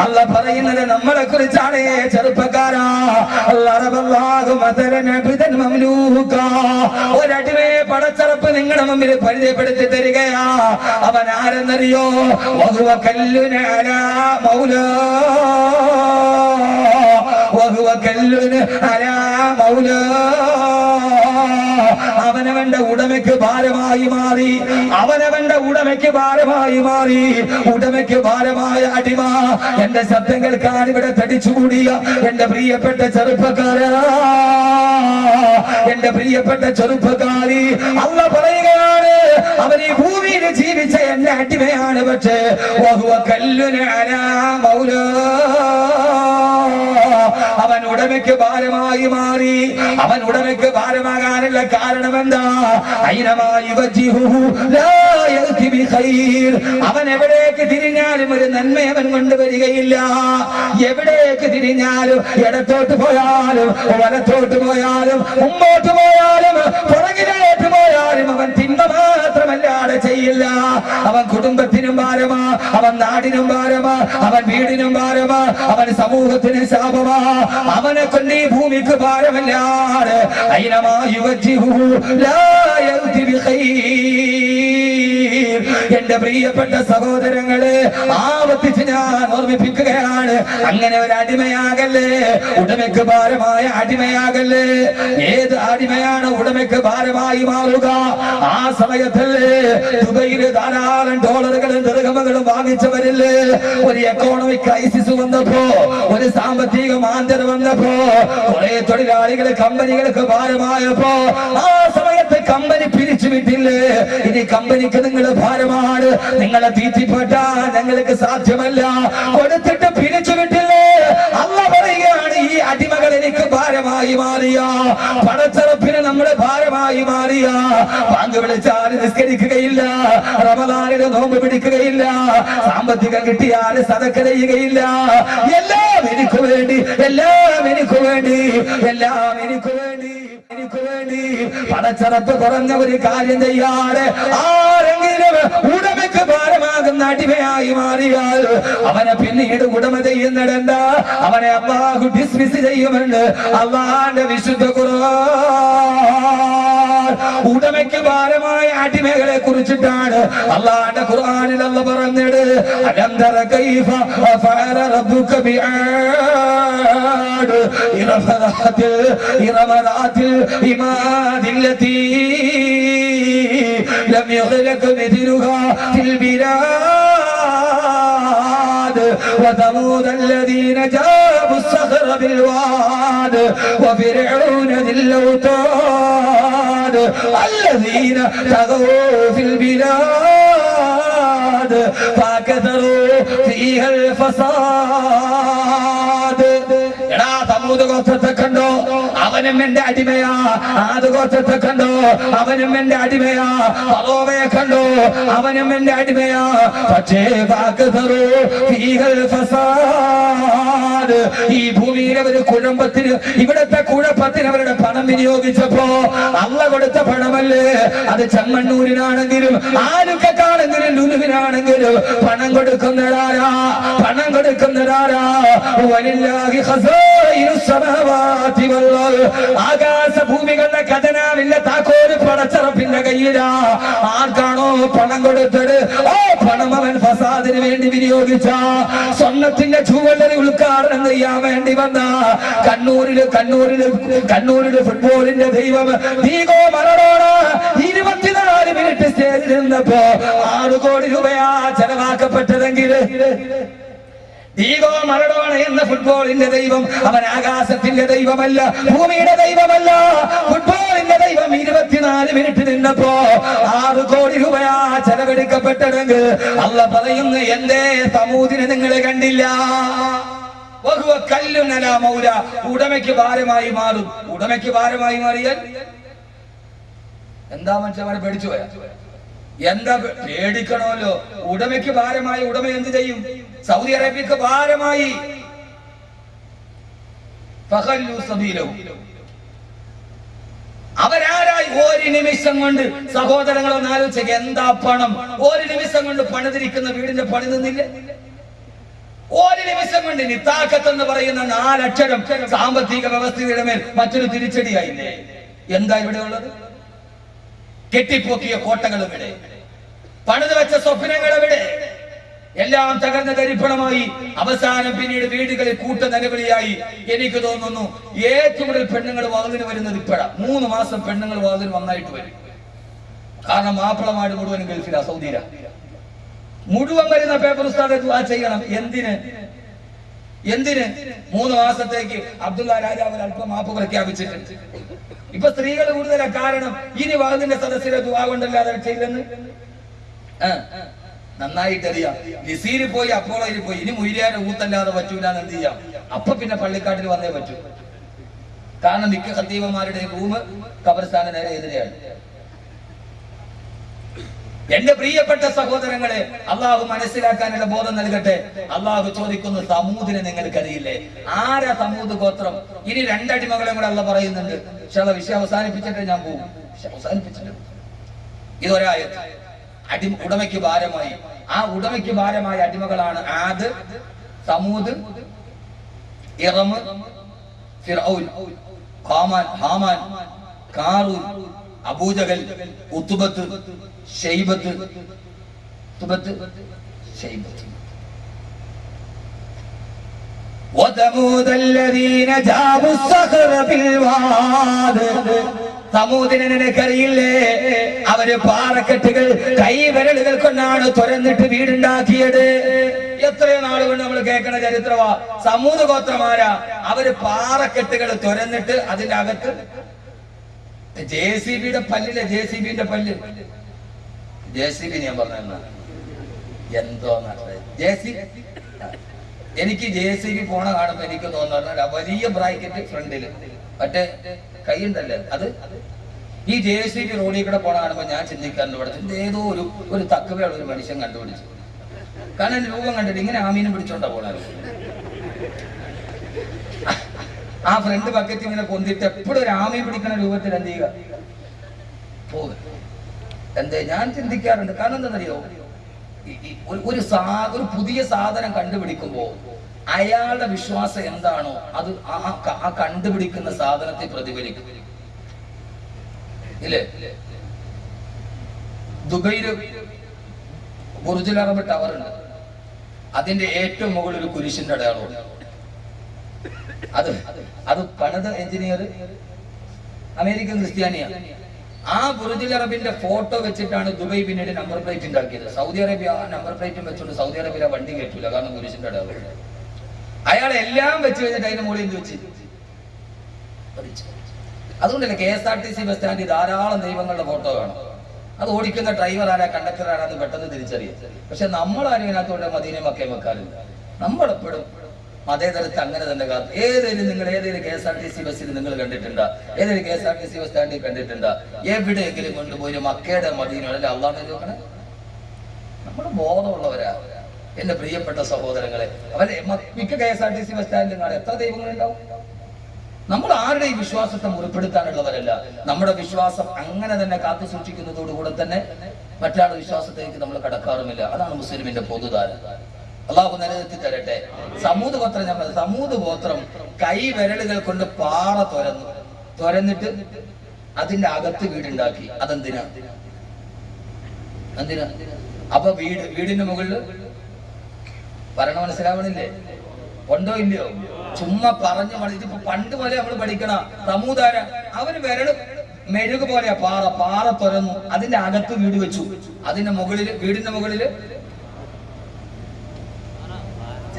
അല്ലാഹു പറയുന്നത് നമ്മളെ കുറിച്ചാണ്. ചെറുപ്പക്കാരാ, ഒരടിമയെ പടച്ചറപ്പ് നിങ്ങളുടെ മുമ്പിൽ പരിചയപ്പെടുത്തി തരികയാ. അവൻ ആരെന്നറിയോ? അവനവന്റെ ഉടമയ്ക്ക് ഭാരമായി മാറി. അവനവന്റെ ഉടമയ്ക്ക് ഭാരമായി മാറി. ഉടമയ്ക്ക് ഭാരമായ അടിമ. എന്റെ ശബ്ദം കേൾക്കാൻ ഇവിടെ തടിച്ചുകൂടിയ എന്റെ പ്രിയപ്പെട്ട ചെറുപ്പക്കാരാ, എന്റെ പ്രിയപ്പെട്ട ചെറുപ്പക്കാരി, അല്ലാഹു പറയുകയാണ് അവൻ ഈ ഭൂമിയിൽ ജീവിച്ച എന്റെ അടിമയാണ്. പക്ഷേ അവൻ ഉടമയ്ക്ക് ഭാരമായി മാറി. അവൻ ഉടമയ്ക്ക് ഭാരമാകാനുള്ള കാരണം എന്താ? അവൻ എവിടേക്ക് തിരിഞ്ഞാലും ഒരു നന്മ അവൻ കൊണ്ടുവരികയില്ല. എവിടേക്ക് തിരിഞ്ഞാലും, ഇടത്തോട്ട് പോയാലും വലത്തോട്ട് പോയാലും മുമ്പോട്ട് പോയാലും പുറകിലോട്ട് പോയാലും അവൻ തിന്മ മാത്രമല്ലാതെ ചെയ്യില്ല. അവൻ കുടുംബത്തിനും ഭാരമാ, അവൻ നാടിനും ഭാരമാ, അവൻ വീടിനും ഭാരമാ, അവൻ സമൂഹത്തിന് ശാപമാ. അവനെ കൊണ്ട് ഈ ഭൂമിക്ക് ഭാരമല്ലാതെ എന്റെ പ്രിയപ്പെട്ട സഹോദരങ്ങളെ, ആവർത്തിച്ച് ഞാൻ ഓർമ്മിപ്പിക്കുകയാണ്, അങ്ങനെ ഒരു അടിമയാകല്ലേ, ഉടമയ്ക്ക് ഭാരമായ അടിമയാകല്ലേ. ഏത് അടിമയാണ് ഉടമയ്ക്ക് ഭാരമായി മാറുക? ആ സമയത്തല്ലേ ദുബൈയിൽ ധാരാളം ഡോളറുകളും ദിർഹമുകളും വാങ്ങിച്ചവരില്ലേ? ഒരു എക്കോണമിക് ക്രൈസിസ് വന്നപ്പോ, ഒരു സാമ്പത്തിക മാന്ദ്യത വന്നപ്പോ, കുറെ തൊഴിലാളികൾ കമ്പനികൾക്ക് ഭാരമായപ്പോ ആ സമയത്ത് കമ്പനി പിരിച്ചുവിട്ടില്ലേ? ഇനി കമ്പനിക്ക് നിങ്ങൾ ഭാരമാണ്, നിങ്ങളെ തീറ്റിപ്പെട്ടാൻ ഞങ്ങൾക്ക് സാധ്യമല്ല, കൊടുത്തിട്ട് പിരിച്ചുവിട്ടില്ലേ? അല്ലാഹു പറയുകയാണ് ഈ അടിമകൾ എനിക്ക് ഭാരമായി മാറിയ, പടച്ചറപ്പിന് നമ്മുടെ ഭാരമായി മാറിയ, ബാങ്ക് വിളിച്ചാൽ നിസ്കരിക്കുകയില്ല, റമദാനിൽ നോമ്പ് പിടിക്കുകയില്ല, സാമ്പത്തികം കിട്ടിയാൽ സദഖ ചെയ്യുകയില്ല. എല്ലാം എനിക്ക് വേണ്ടി, എല്ലാം എനിക്ക് വേണ്ടി, എല്ലാം എനിക്ക് വേണ്ടി, എനിക്ക് വേണ്ടി. പടച്ചറപ്പ് കുറഞ്ഞ ഒരു കാര്യം ചെയ്യാതെ ആരെങ്കിലും ഉടമയ്ക്ക് ഭാരമാകുന്ന അടിമയായി മാറിയാൽ അവനെ പിന്നീട് ഉടമ ചെയ്യുന്നിടണ്ട, അവനെ അല്ലാഹു ഡിസ്മിസ് ചെയ്യുമെന്ന് അല്ലാഹുവിന്റെ വിശുദ്ധ ഖുർആൻ ഉടമയ്ക്ക് ഭാരമായ അടിമകളെ കുറിച്ചിട്ടാണ് അല്ലാഹുവിന്റെ ഖുർആനിൽ അല്ലാഹു പറഞ്ഞത്. അലം തറ കൈഫ ഫഅല റബ്ബുക ബിആദ് ഇറമദാത്തിൽ ഇമാദില്ലതി ലം യഖ്ലഖ മിഥ്ലുഹാ ഫിൽ ബിലാദ് وثمود الذين جابوا الصخر بالواد وفرعون ذي الأوتاد الذين طغوا في البلاد فكثروا فيها الفساد. സമൂഹ ഗോത്രത്തെ കണ്ടോ? അവനും എന്റെ അടിമയാ. ആദ് ഗോത്രത്തെ കണ്ടോ? അവനും എന്റെ അടിമയാ. ഫറോവയെ കണ്ടോ? അവനും എന്റെ അടിമയാ. പക്ഷേ ഈ ഭൂമിയിലെ ഒരു കുഴമ്പത്തിന്, ഇവിടത്തെ കുഴപ്പത്തിന് അവരുടെ പണം വിനിയോഗിച്ചപ്പോ അല്ലാഹു കൊടുത്ത പണമല്ലേ അത്. ചെമ്മണ്ണൂരിനാണെങ്കിലും ആലുക്കാണെങ്കിലും ലുലുവിനാണെങ്കിലും പണം കൊടുക്കുന്നതാരാ? പണം കൊടുക്കുന്നതാരാ? വലില്ലാഹി ഖസായിനു സമാവാതി വൽ അർദ്. ആകാശ ഭൂമികളുടെ ഖജനാവില്ല താക്കോല് പടച്ചറപ്പിന്റെ കയ്യിലാ. ആർക്കാണോ പണം കൊടുത്തത് ആ പണം അവൻ ഫസാദിന് വേണ്ടി വിനിയോഗിച്ച, സ്വർണ്ണത്തിന്റെ ജുവലറി ഉദ്ഘാടനം ചെയ്യാൻ വേണ്ടി വന്ന കണ്ണൂരില് ഫുട്ബോളിന്റെ ദൈവം ഡീഗോ മറഡോണ 24 മിനിറ്റ് സ്റ്റേജിൽ നിന്നപ്പോ 6 കോടി രൂപയാ ചെലവാക്കപ്പെട്ടതെങ്കിൽ ഡീഗോ മറഡോണ എന്ന ഫുട്ബോളിന്റെ ദൈവം അവൻ ആകാശത്തിന്റെ ദൈവമല്ല, ഭൂമിയുടെ ദൈവമല്ല. ഫുട്ബോളിന്റെ ദൈവം 24 മിനിറ്റ് നിന്നപ്പോ 6 കോടി രൂപയാ ചെലവഴിക്കപ്പെട്ടതെങ്കിൽ അല്ലാഹു പറയുന്നു, എന്തേ സമൂദിനെ നിങ്ങൾ കണ്ടില്ല? ഉടമയ്ക്ക് ഭാരമായി മാറും. ഉടമയ്ക്ക് ഭാരമായി മാറിയാൽ എന്താ മനുഷ്യന്മാരെ പേടിച്ചു പോയാ? എന്താ പേടിക്കണമല്ലോ? ഉടമയ്ക്ക് ഭാരമായി ഉടമ എന്ത് ചെയ്യും? സൗദി അറേബ്യക്ക് ഭാരമായി ഫഖല്ലു സബീലഹു. അവരാരായി? ഒരു നിമിഷം കൊണ്ട് സഹോദരങ്ങളൊന്ന് ആലോചിക്കുക, എന്താ പണം? ഒരു നിമിഷം കൊണ്ട് പണിതിരിക്കുന്ന വീടിന്റെ പണി നിന്നില്ല. ഒരു നിമിഷം കൊണ്ട് നിത്താഖത്ത് എന്ന് പറയുന്ന 4 അക്ഷരം സാമ്പത്തിക വ്യവസ്ഥയുടെ മേൽ മറ്റൊരു തിരിച്ചടിയായില്ലേ? എന്താ ഇവിടെ ഉള്ളത്? കെട്ടിപ്പൊക്കിയ കോട്ടകൾ എവിടെ? പണിത് വെച്ച സ്വപ്നങ്ങൾ എവിടെ? എല്ലാം തകർന്ന തരിപ്പണമായി. അവസാനം പിന്നീട് വീടുകളിൽ കൂട്ട നിലവിളിയായി. എനിക്ക് തോന്നുന്നു ഏറ്റവും കൂടുതൽ പെണ്ണുങ്ങൾ വാതിന് വരുന്നത് ഇപ്പോഴാ. 3 മാസം പെണ്ണുങ്ങൾ വാതിന് വന്നായിട്ട് വരും. കാരണം മാപ്പിളമാട് മുഴുവൻ ഗൾഫിലാ, സൗദിയിലാ. മുഴുവൻ വരുന്ന പേപ്പർ ഉസ്താദെ ദുആ ചെയ്യണം. എന്തിന് 3 മാസത്തേക്ക് അബ്ദുള്ള രാജാവ് അല്പം മാപ്പ് പ്രഖ്യാപിച്ചിട്ടുണ്ട്. ഇപ്പൊ സ്ത്രീകൾ കൂടുതലാ. കാരണം ഇനി വാതിന്റെ സദസ്സിലെ ദുആ കൊണ്ടല്ലാതെ ചെയ്യില്ലെന്ന് നന്നായിട്ടറിയാം. നിസീര് പോയി, അപ്പോളയിൽ പോയി. ഇനി മുയിലിയാരുടെ ഊത്തല്ലാതെ പറ്റൂലെന്ന് എന്ത് ചെയ്യാം? അപ്പൊ പിന്നെ പള്ളിക്കാട്ടിൽ വന്നേ പറ്റൂ. കാരണം മിക്ക ഖത്തീബന്മാരുടെ റൂം ഖബർസ്ഥാന് നേരെ എതിരെയാണ്. എന്റെ പ്രിയപ്പെട്ട സഹോദരങ്ങളെ, അള്ളാഹു മനസ്സിലാക്കാനുള്ള ബോധം നൽകട്ടെ. അള്ളാഹു ചോദിക്കുന്നു, സമൂദിനെ നിങ്ങൾക്കറിയില്ലേ? ആരാ സമൂദ് ഗോത്രം? ഇനി 2 അടിമകളെ കൂടെ അള്ള പറയുന്നുണ്ട്. വിഷയം അവസാനിപ്പിച്ചിട്ട് ഞാൻ പോകും. അവസാനിപ്പിച്ചിട്ട് ഇതൊരായത്ത്. ഉടമയ്ക്ക് ഭാരമായി. ആ ഉടമയ്ക്ക് ഭാരമായ അടിമകളാണ് ആദ്, സമൂദ്, ഇറം, ഫിർഔൻ, ഹാമാൻ, കാറൂൻ, അബൂജഹൽ, ഉത്ബത്ത്, ശൈബത്ത്. وثمود الذين جابوا الصخر بالواد. സമൂദിനെ നിനക്കറിയില്ലേ? അവര് പാറക്കെട്ടുകൾ കൈവിരലുകൾ കൊണ്ടാണ് തുരന്നിട്ട് വീടുണ്ടാക്കിയത്. എത്രയോ നാളുകൊണ്ട് നമ്മൾ കേൾക്കണ ചരിത്രമാ. സമൂദ് ഗോത്രമാരാ. അവര് പാറക്കെട്ടുകൾ തുരന്നിട്ട് അതിന്റെ അകത്ത് JCBയുടെ പല്ലിലെ JCBന്റെ പല്ല്. JCB ഞാൻ പറഞ്ഞ എന്തോ JCB. എനിക്ക് JCB പോണ കാണുമ്പോ എനിക്ക് തോന്നുന്ന വലിയ ബ്രാക്കറ്റ് ഫ്രണ്ടില് മറ്റേ കൈയുണ്ടല്ലേ അത്. ഈ JCB റോഡിൽ കൂടെ പോണ കാണുമ്പോ ഞാൻ ചിന്തിക്കാറുണ്ട്, ഇവിടെ ഏതോ ഒരു തക്കവയുള്ള ഒരു മനുഷ്യൻ കണ്ടുപിടിച്ചു. കാരണം രൂപം കണ്ടിട്ട് ഇങ്ങനെ ആമീനെ പിടിച്ചോണ്ടാ പോണത്. ആ ഫ്രണ്ട് ബക്കറ്റ് ഇങ്ങനെ കൊന്നിട്ട് എപ്പോഴും ഒരു ആമയെ പിടിക്കുന്ന രൂപത്തിൽ എന്ത് ചെയ്യുക പോകുക. എന്തേ ഞാൻ ചിന്തിക്കാറുണ്ട്. കാരണം എന്താണെന്നറിയോ? ഒരു പുതിയ സാധനം കണ്ടുപിടിക്കുമ്പോ അയാളുടെ വിശ്വാസം എന്താണോ അത് ആ കണ്ടുപിടിക്കുന്ന സാധനത്തെ പ്രതിഫലിക്കും. ഇല്ലേ? ദുബൈയില് ബുർജുൽ അറബ് ടവർ ഉണ്ട്. അതിന്റെ ഏറ്റവും മുകളിൽ ഒരു കുരിശിന്റെ അടയാളമുണ്ട്. അത് പണിത എഞ്ചിനീയർ അമേരിക്കൻ ക്രിസ്ത്യാനിയാണ്. ആ ബുർജുൽ അറബിന്റെ ഫോട്ടോ വെച്ചിട്ടാണ് ദുബൈ പിന്നീട് നമ്പർ പ്ലേറ്റ് ഉണ്ടാക്കിയത്. സൗദി അറേബ്യ ആ നമ്പർ പ്ലേറ്റും വെച്ചുകൊണ്ട് സൗദി അറേബ്യ വണ്ടി കയറ്റൂല. കാരണം കുരിശിന്റെ അടയാളം. അയാളെല്ലാം വെച്ച് കഴിഞ്ഞിട്ട് അതിന്റെ മുകളിൽ എന്ത് വെച്ച് അതുകൊണ്ടല്ലേ KSRTC ബസ് സ്റ്റാൻഡിൽ ധാരാളം ദൈവങ്ങളുടെ ഫോട്ടോ കാണും. അത് ഓടിക്കുന്ന ഡ്രൈവർ ആരാ, കണ്ടക്ടർ ആരാന്ന് പെട്ടെന്ന് തിരിച്ചറിയാം. പക്ഷെ നമ്മളാരും ഇതിനകത്തോടെ മദീനയും മക്കയും വെക്കാറില്ല. നമ്മളെപ്പോഴും മതേതരത്ത് അങ്ങനെ തന്നെ കാത്തു. നിങ്ങൾ ഏതെങ്കിലും KSRTC ബസ്സിൽ നിങ്ങൾ കണ്ടിട്ടുണ്ടോ? ഏതെങ്കിലും KSRTC ബസ് സ്റ്റാൻഡിൽ കണ്ടിട്ടുണ്ടോ? എവിടെയെങ്കിലും കൊണ്ടുപോയി മക്കയുടെ മദീനയുടെ അള്ളാഹുവിനെ നോക്കണേ. നമ്മൾ ബോധമുള്ളവരാ എന്റെ പ്രിയപ്പെട്ട സഹോദരങ്ങളെ. അവരെ മിക്ക KSRTC ബസ് സ്റ്റാൻഡിലും കാണാൻ എത്ര ദൈവങ്ങളുണ്ടാവും. നമ്മൾ ആരുടെയും വിശ്വാസത്തെ മുറിപ്പെടുത്താനുള്ളവരല്ല. നമ്മുടെ വിശ്വാസം അങ്ങനെ തന്നെ കാത്തു സൂക്ഷിക്കുന്നതോടുകൂടെ തന്നെ മറ്റാളുടെ വിശ്വാസത്തേക്ക് നമ്മൾ കടക്കാറുമില്ല. അതാണ് മുസ്ലിമിന്റെ പൊതുധാര. അള്ളാഹു നിലനിർത്തി തരട്ടെ. സമൂദ് ഗോത്രം ഞാൻ പറഞ്ഞു. സമൂദ് ഗോത്രം കൈവിരലുകൾ കൊണ്ട് പാറ തുരന്നിട്ട് അതിന്റെ അകത്ത് വീടുണ്ടാക്കി. അതെന്തിനാ? അപ്പൊ വീടിന്റെ മുകളിൽ ഭരണ മനസ്സിലാവണില്ലേ? ഉണ്ടോ ഇല്ലയോ? ചുമ്മാ പറഞ്ഞു ഇതിപ്പോ പണ്ട് പോലെ നമ്മൾ പഠിക്കണ സമൂദാര. അവര് വിരല് മെഴുക് പോലെയാ പാറ തുരന്നു അതിന്റെ അകത്ത് വീട് വെച്ചു. അതിന്റെ മുകളില് വീടിന്റെ മുകളില്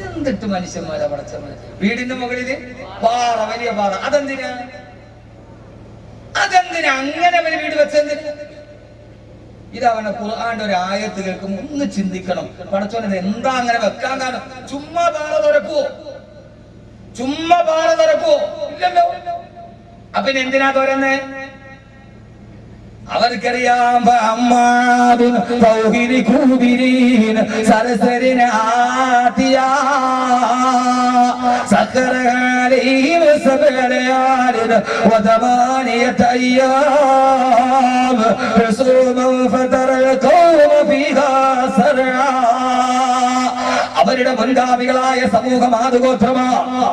എന്തിട്ട് മനുഷ്യന്മാരാ പടച്ചവന്മാര്. വീടിന്റെ മുകളില് പാറ, വലിയ പാറ. അതെന്തിനാ അങ്ങനെ അവര് വീട് വെച്ചെന്തിനാ? ഇതവനെ ഖുർആന്റെ ഒരു ആയത്ത് കേൾക്കും ഒന്ന് ചിന്തിക്കണം. പടച്ചോനെ എന്താ അങ്ങനെ വെക്കാൻ കാരണം? ചുമ്മാ പാറ തുറക്കുവോ? ഇല്ലല്ലോ. അപ്പൊ എന്തിനാ തുറന്നേ? അവർക്കറിയാം. سبع ليال وثمانية أيام حسوما فترى القوم فيها سرعا. അവരുടെ മുൻഗാമികളായ സമൂഹം ആദുഗോത്രമാണ്.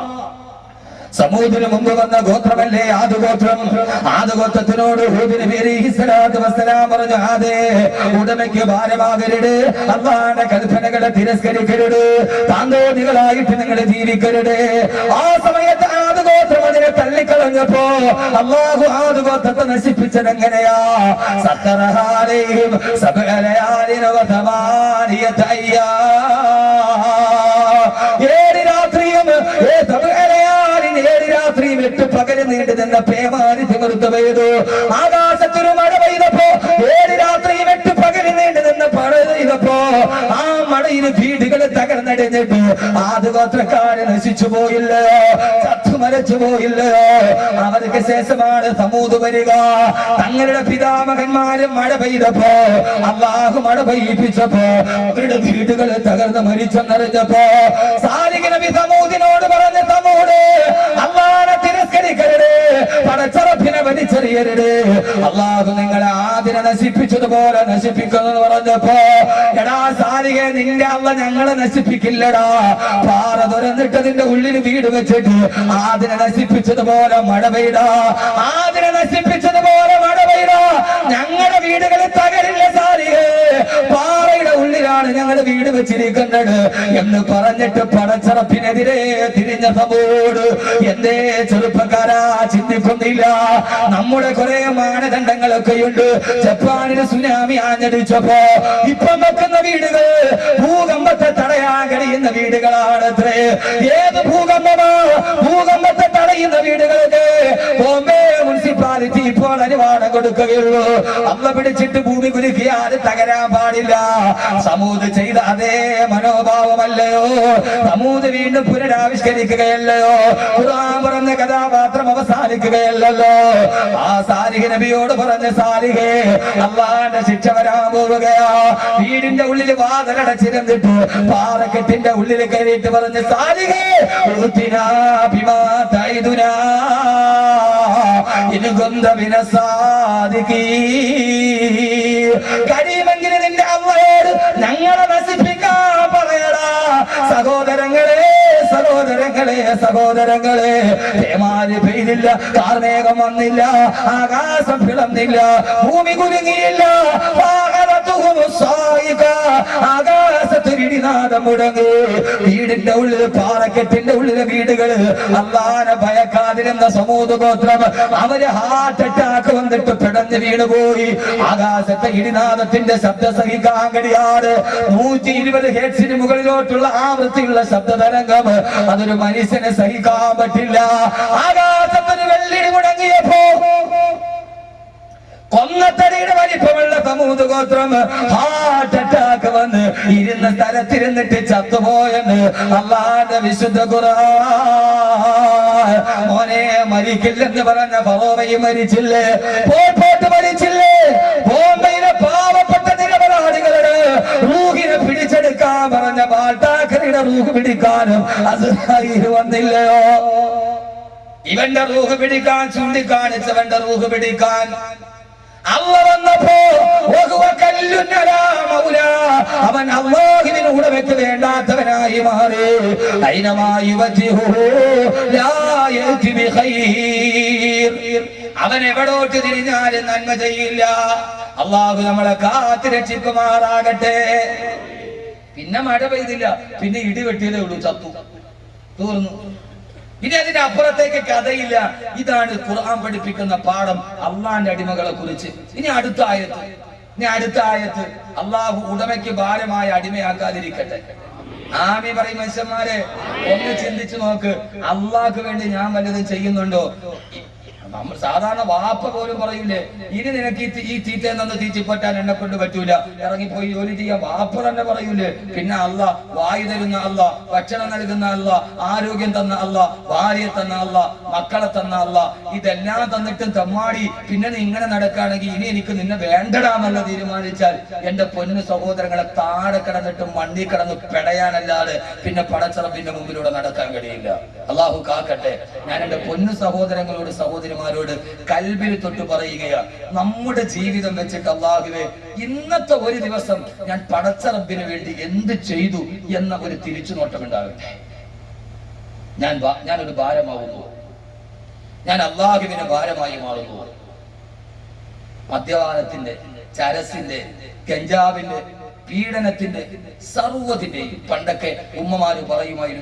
സമൂഹത്തിന് മുമ്പ് വന്ന ഗോത്രമല്ലേ ആദുഗോത്രം. ആദുഗോത്രത്തിനോട് ഹൂദ് നബി അലൈഹി സ്വലാത്തു വസ്സലാം പറഞ്ഞു, ആദേ, ഉടമയ്ക്ക് ഭാരമാകരുത്, അല്ലാഹുവിന്റെ കൽപ്പനകളെ തിരസ്കരിക്കരുത്, താന്തോന്നികളായിട്ട് നിങ്ങൾ ജീവിക്കരുത്. ആ സമയത്ത് ആദുഗോത്രം അതിനെ തള്ളിക്കളഞ്ഞപ്പോ അല്ലാഹു ആദുഗോത്രത്തെ നശിപ്പിച്ചത് എങ്ങനെയാ? സത്തറഹാലയും സബഅലയാലിന വതമാനിയത അയ്യാം. 7 രാത്രിയും 7 രാത്രിയും 8 പകല് നീണ്ടു നിന്ന പേമാരി തിമിർത്ത് പെയ്തു. ആകാശത്തൊരു മഴ പെയ്തപ്പോ 7 രാത്രിയും 8 പകല് നീണ്ടു നിന്ന മഴ പെയ്തപ്പോ ആ മഴയിൽ വീടുകൾ തകർന്നടിഞ്ഞിട്ട് ആദുഗോത്രക്കാര് നശിച്ചു പോയില്ലയോ? ചത്തുമരച്ചു പോയില്ലയോ? അവർക്ക് ശേഷമാണ് സമൂത് വരിക. തങ്ങളുടെ പിതാമഹന്മാരും മഴ പെയ്തപ്പോ അല്ലാഹു മഴ പെയ്യിപ്പിച്ചപ്പോ അവരുടെ വീടുകൾ തകർന്ന് മരിച്ചെന്നറിഞ്ഞപ്പോ സാലിഹ് നബി സമൂദിനോട് പറഞ്ഞ, സമൂദ്, അല്ലാഹുവിനെ തിരസ്കരിക്കരുത്, പടച്ചറപ്പിനെ വലിച്ചെറിയരുത്, അല്ലാഹു നിങ്ങളെ ആദിനെ നശിപ്പിച്ചതുപോലെ നശിപ്പിക്കുമെന്ന് പറഞ്ഞപ്പോ, എടാ സാലിഹേ, നിന്റെ അല്ല ഞങ്ങളെ നശിപ്പിക്കില്ലടാ. പാറ തുറന്നിട്ട് അതിന്റെ ഉള്ളിൽ വീട് വെച്ചിട്ട് ആദിനെ നശിപ്പിച്ചതുപോലെ മഴ പെയ്ത, ആദിനെ നശിപ്പിച്ചതുപോലെ മഴ പെയ്ത ഞങ്ങളുടെ വീടുകളിൽ തകരില്ല സാലിഹേ. പാറയുടെ ഉള്ളിലാണ് ഞങ്ങൾ വീട് വെച്ചിരിക്കുന്നത് എന്ന് പറഞ്ഞിട്ട് പടച്ചറപ്പിനെതിരെ തിരിഞ്ഞ സമൂദ്, എന്തേ ചെറുപ്പക്കാരാ ചിന്തിക്കുന്നില്ല? നമ്മുടെ കുറെ മാനദണ്ഡങ്ങളൊക്കെയുണ്ട്. ജപ്പാനിന് സുനാമി ആഞ്ഞടിച്ചപ്പോ ഇപ്പം വെക്കുന്ന വീടുകൾ ഭൂകമ്പത്തെ തടയാൻ കഴിയുന്ന വീടുകളാണത്രേ. ഏത് ഭൂകമ്പമോ? ഭൂകമ്പത്തെ തടയുന്ന വീടുകൾക്ക് ബോംബെ മുനിസിപ്പാലിറ്റി ഇപ്പോൾ അനുവാദം കൊടുക്കുകയുള്ളൂ. അമ്മ പിടിച്ചിട്ട് ഭൂമി കുലുക്കിയാൽ തകരാൻ പാടില്ല. സമൂദ് ചെയ്ത അതേ മനോഭാവമല്ലയോ? സമൂദ് വീണ്ടും പുനരാവിഷ്കരിക്കുകയല്ലയോ? ഖുർആൻ പറഞ്ഞ കഥാപാത്രം അവസാനിക്കുകയല്ലല്ലോ. ആ സാലിഹ് നബിയോട് പറഞ്ഞ, സാലിഹേ, അല്ലാഹുവിന്റെ ശിക്ഷ വരാൻ പോവുകയാ. വീടിന്റെ ഉള്ളിൽ വാതിലടച്ചിരുന്നിട്ട് പാറക്കെട്ടിന്റെ ഉള്ളിൽ കയറിയിട്ട് പറഞ്ഞ, സാലിഹേ, കഴിയുമെങ്കിൽ നിന്റെ അള്ളയോട് ഞങ്ങളെ നശിപ്പിക്കാൻ പറയടാ. സഹോദരങ്ങളെ, സഹോദരങ്ങളെ, സഹോദരങ്ങളെ, പേമാരി പെയ്തില്ല, കാർമേഘം വന്നില്ല, ആകാശം പിളർന്നില്ല, ഭൂമി കുലുങ്ങിയില്ല. ആകാശത്തിരിനാദം മുടങ്ങി. വീടിന്റെ ഉള്ളിൽ, പാറക്കെട്ടിന്റെ ഉള്ളിലെ വീടുകള് അല്ലാഹുവിനെ ഭയക്കാതിരുന്ന സമൂദ് ഗോത്രം അവര് ഹാർട്ട് അറ്റാക്ക് വന്നിട്ട് പിടഞ്ഞ് വീണുപോയി. ആകാശത്തെ ഇടിനാദത്തിന്റെ ശബ്ദം സഹിക്കാൻ കഴിയാതെ 120 ഹെർട്സിന് മുകളിലോട്ടുള്ള ആവൃത്തിയുള്ള ശബ്ദ തരംഗം അതൊരു മനുഷ്യനെ സഹിക്കാൻ പറ്റില്ല. ആകാശത്തിന് വെള്ളിടി മുടങ്ങിയപ്പോ കൊന്നത്തടിയുടെ വലിപ്പമുള്ള സമൂദ് ഗോത്രം ഹാർട്ട് അറ്റാക്ക് വന്ന് ഇരുന്ന സ്ഥലത്തിരുന്നിട്ട് ചത്തുപോയെന്ന് അല്ലാഹുവിന്റെ വിശുദ്ധ ഖുർആൻ. മോനെ, മരിക്കില്ലെന്ന് പറഞ്ഞ ഫറോവയും മരിച്ചില്ലേ? പോട്ട് മരിച്ചില്ലേ? ബോംബെയിലെ പാവപ്പെട്ട നിരപരാധികളുടെ റൂഹിനെ പിടിച്ചെടുക്കാൻ പറഞ്ഞ ബാൾട്ടാക്കറിയുടെ റൂഹ് പിടിക്കാനും അസ്രായീൽ വന്നില്ലയോ? ഇവന്റെ റൂഹ് പിടിക്കാൻ ചൂണ്ടിക്കാണിച്ചവന്റെ റൂഹ് പിടിക്കാൻ അല്ല വന്നപ്പോ അവൻ അല്ലാഹുവിന് ഉടമയ്ക്ക് വേണ്ടാത്തവനായി മാറി. അവൻ എവിടോട്ട് തിരിഞ്ഞാലും നന്മ ചെയ്യില്ല. അല്ലാഹു നമ്മളെ കാത്ത് രക്ഷിക്കുമാറാകട്ടെ. പിന്നെ മഴ പെയ്തില്ല, പിന്നെ ഇടിവെട്ടിയതേ ഉള്ളൂ, ചത്തു, തീർന്നു. ഇനി അതിന്റെ അപ്പുറത്തേക്ക് കഥയില്ല. ഇതാണ് ഖുർആൻ പഠിപ്പിക്കുന്ന പാഠം അള്ളാന്റെ അടിമകളെ കുറിച്ച്. ഇനി അടുത്ത ആയത്ത് അള്ളാഹു ഉടമയ്ക്ക് ഭാരമായ അടിമയാക്കാതിരിക്കട്ടെ. ആമീൻ പറയും മനുഷ്യന്മാരെ. ഒന്ന് ചിന്തിച്ചു നോക്ക്, അള്ളാഹ്ക്ക് വേണ്ടി ഞാൻ വല്ലതും ചെയ്യുന്നുണ്ടോ? നമ്മൾ സാധാരണ വാപ്പ പോലും പറയൂലേ, ഇനി നിനക്ക് ഈ തീറ്റയിൽ നിന്ന് തീറ്റിപ്പറ്റാൻ എന്നെ കൊണ്ട് പറ്റൂല, ഇറങ്ങിപ്പോയി ജോലി ചെയ്യാൻ വാപ്പ തന്നെ പറയൂലേ. പിന്നെ അല്ല വായു തരുന്ന അല്ല, ഭക്ഷണം നൽകുന്ന അല്ല, ആരോഗ്യം തന്ന അല്ല, ഭാര്യയെ തന്ന അല്ല, മക്കളെ തന്ന അല്ല, ഇതെല്ലാം തന്നിട്ടും തമ്മാടി പിന്നെ നീ ഇങ്ങനെ നടക്കുകയാണെങ്കിൽ ഇനി എനിക്ക് നിന്നെ വേണ്ടടാന്നല്ല തീരുമാനിച്ചാൽ എന്റെ പൊന്നു സഹോദരങ്ങളെ താഴെ കിടന്നിട്ടും മണ്ണി കിടന്ന് പെടയാനല്ലാതെ പിന്നെ പടച്ചറപ്പിന്റെ മുമ്പിലൂടെ നടക്കാൻ കഴിയില്ല. അള്ളാഹു കാക്കട്ടെ. ഞാൻ എന്റെ പൊന്നു സഹോദരങ്ങളോട് സഹോദരിമാരോട് കൽബിൽ തൊട്ട് പറയുകയാണ്, നമ്മുടെ ജീവിതം വെച്ചിട്ട് അള്ളാഹുവേ ഇന്നത്തെ ഒരു ദിവസം ഞാൻ പടച്ചറപ്പിന് വേണ്ടി എന്ത് ചെയ്തു എന്ന ഒരു തിരിച്ചുനോട്ടം ഉണ്ടാകട്ടെ. ഞാനൊരു ഭാരമാകുന്നു, ഞാൻ അള്ളാഹുവിന് ഭാരമായി മാറുന്നു. മദ്യപാനത്തിന്റെ, ചരസിന്റെ, ഗഞ്ചാവിന്റെ, പീഡനത്തിന്റെ, സർവ്വതിന്റെയും പണ്ടൊക്കെ ഉമ്മമാര് പറയുമായിരുന്നു,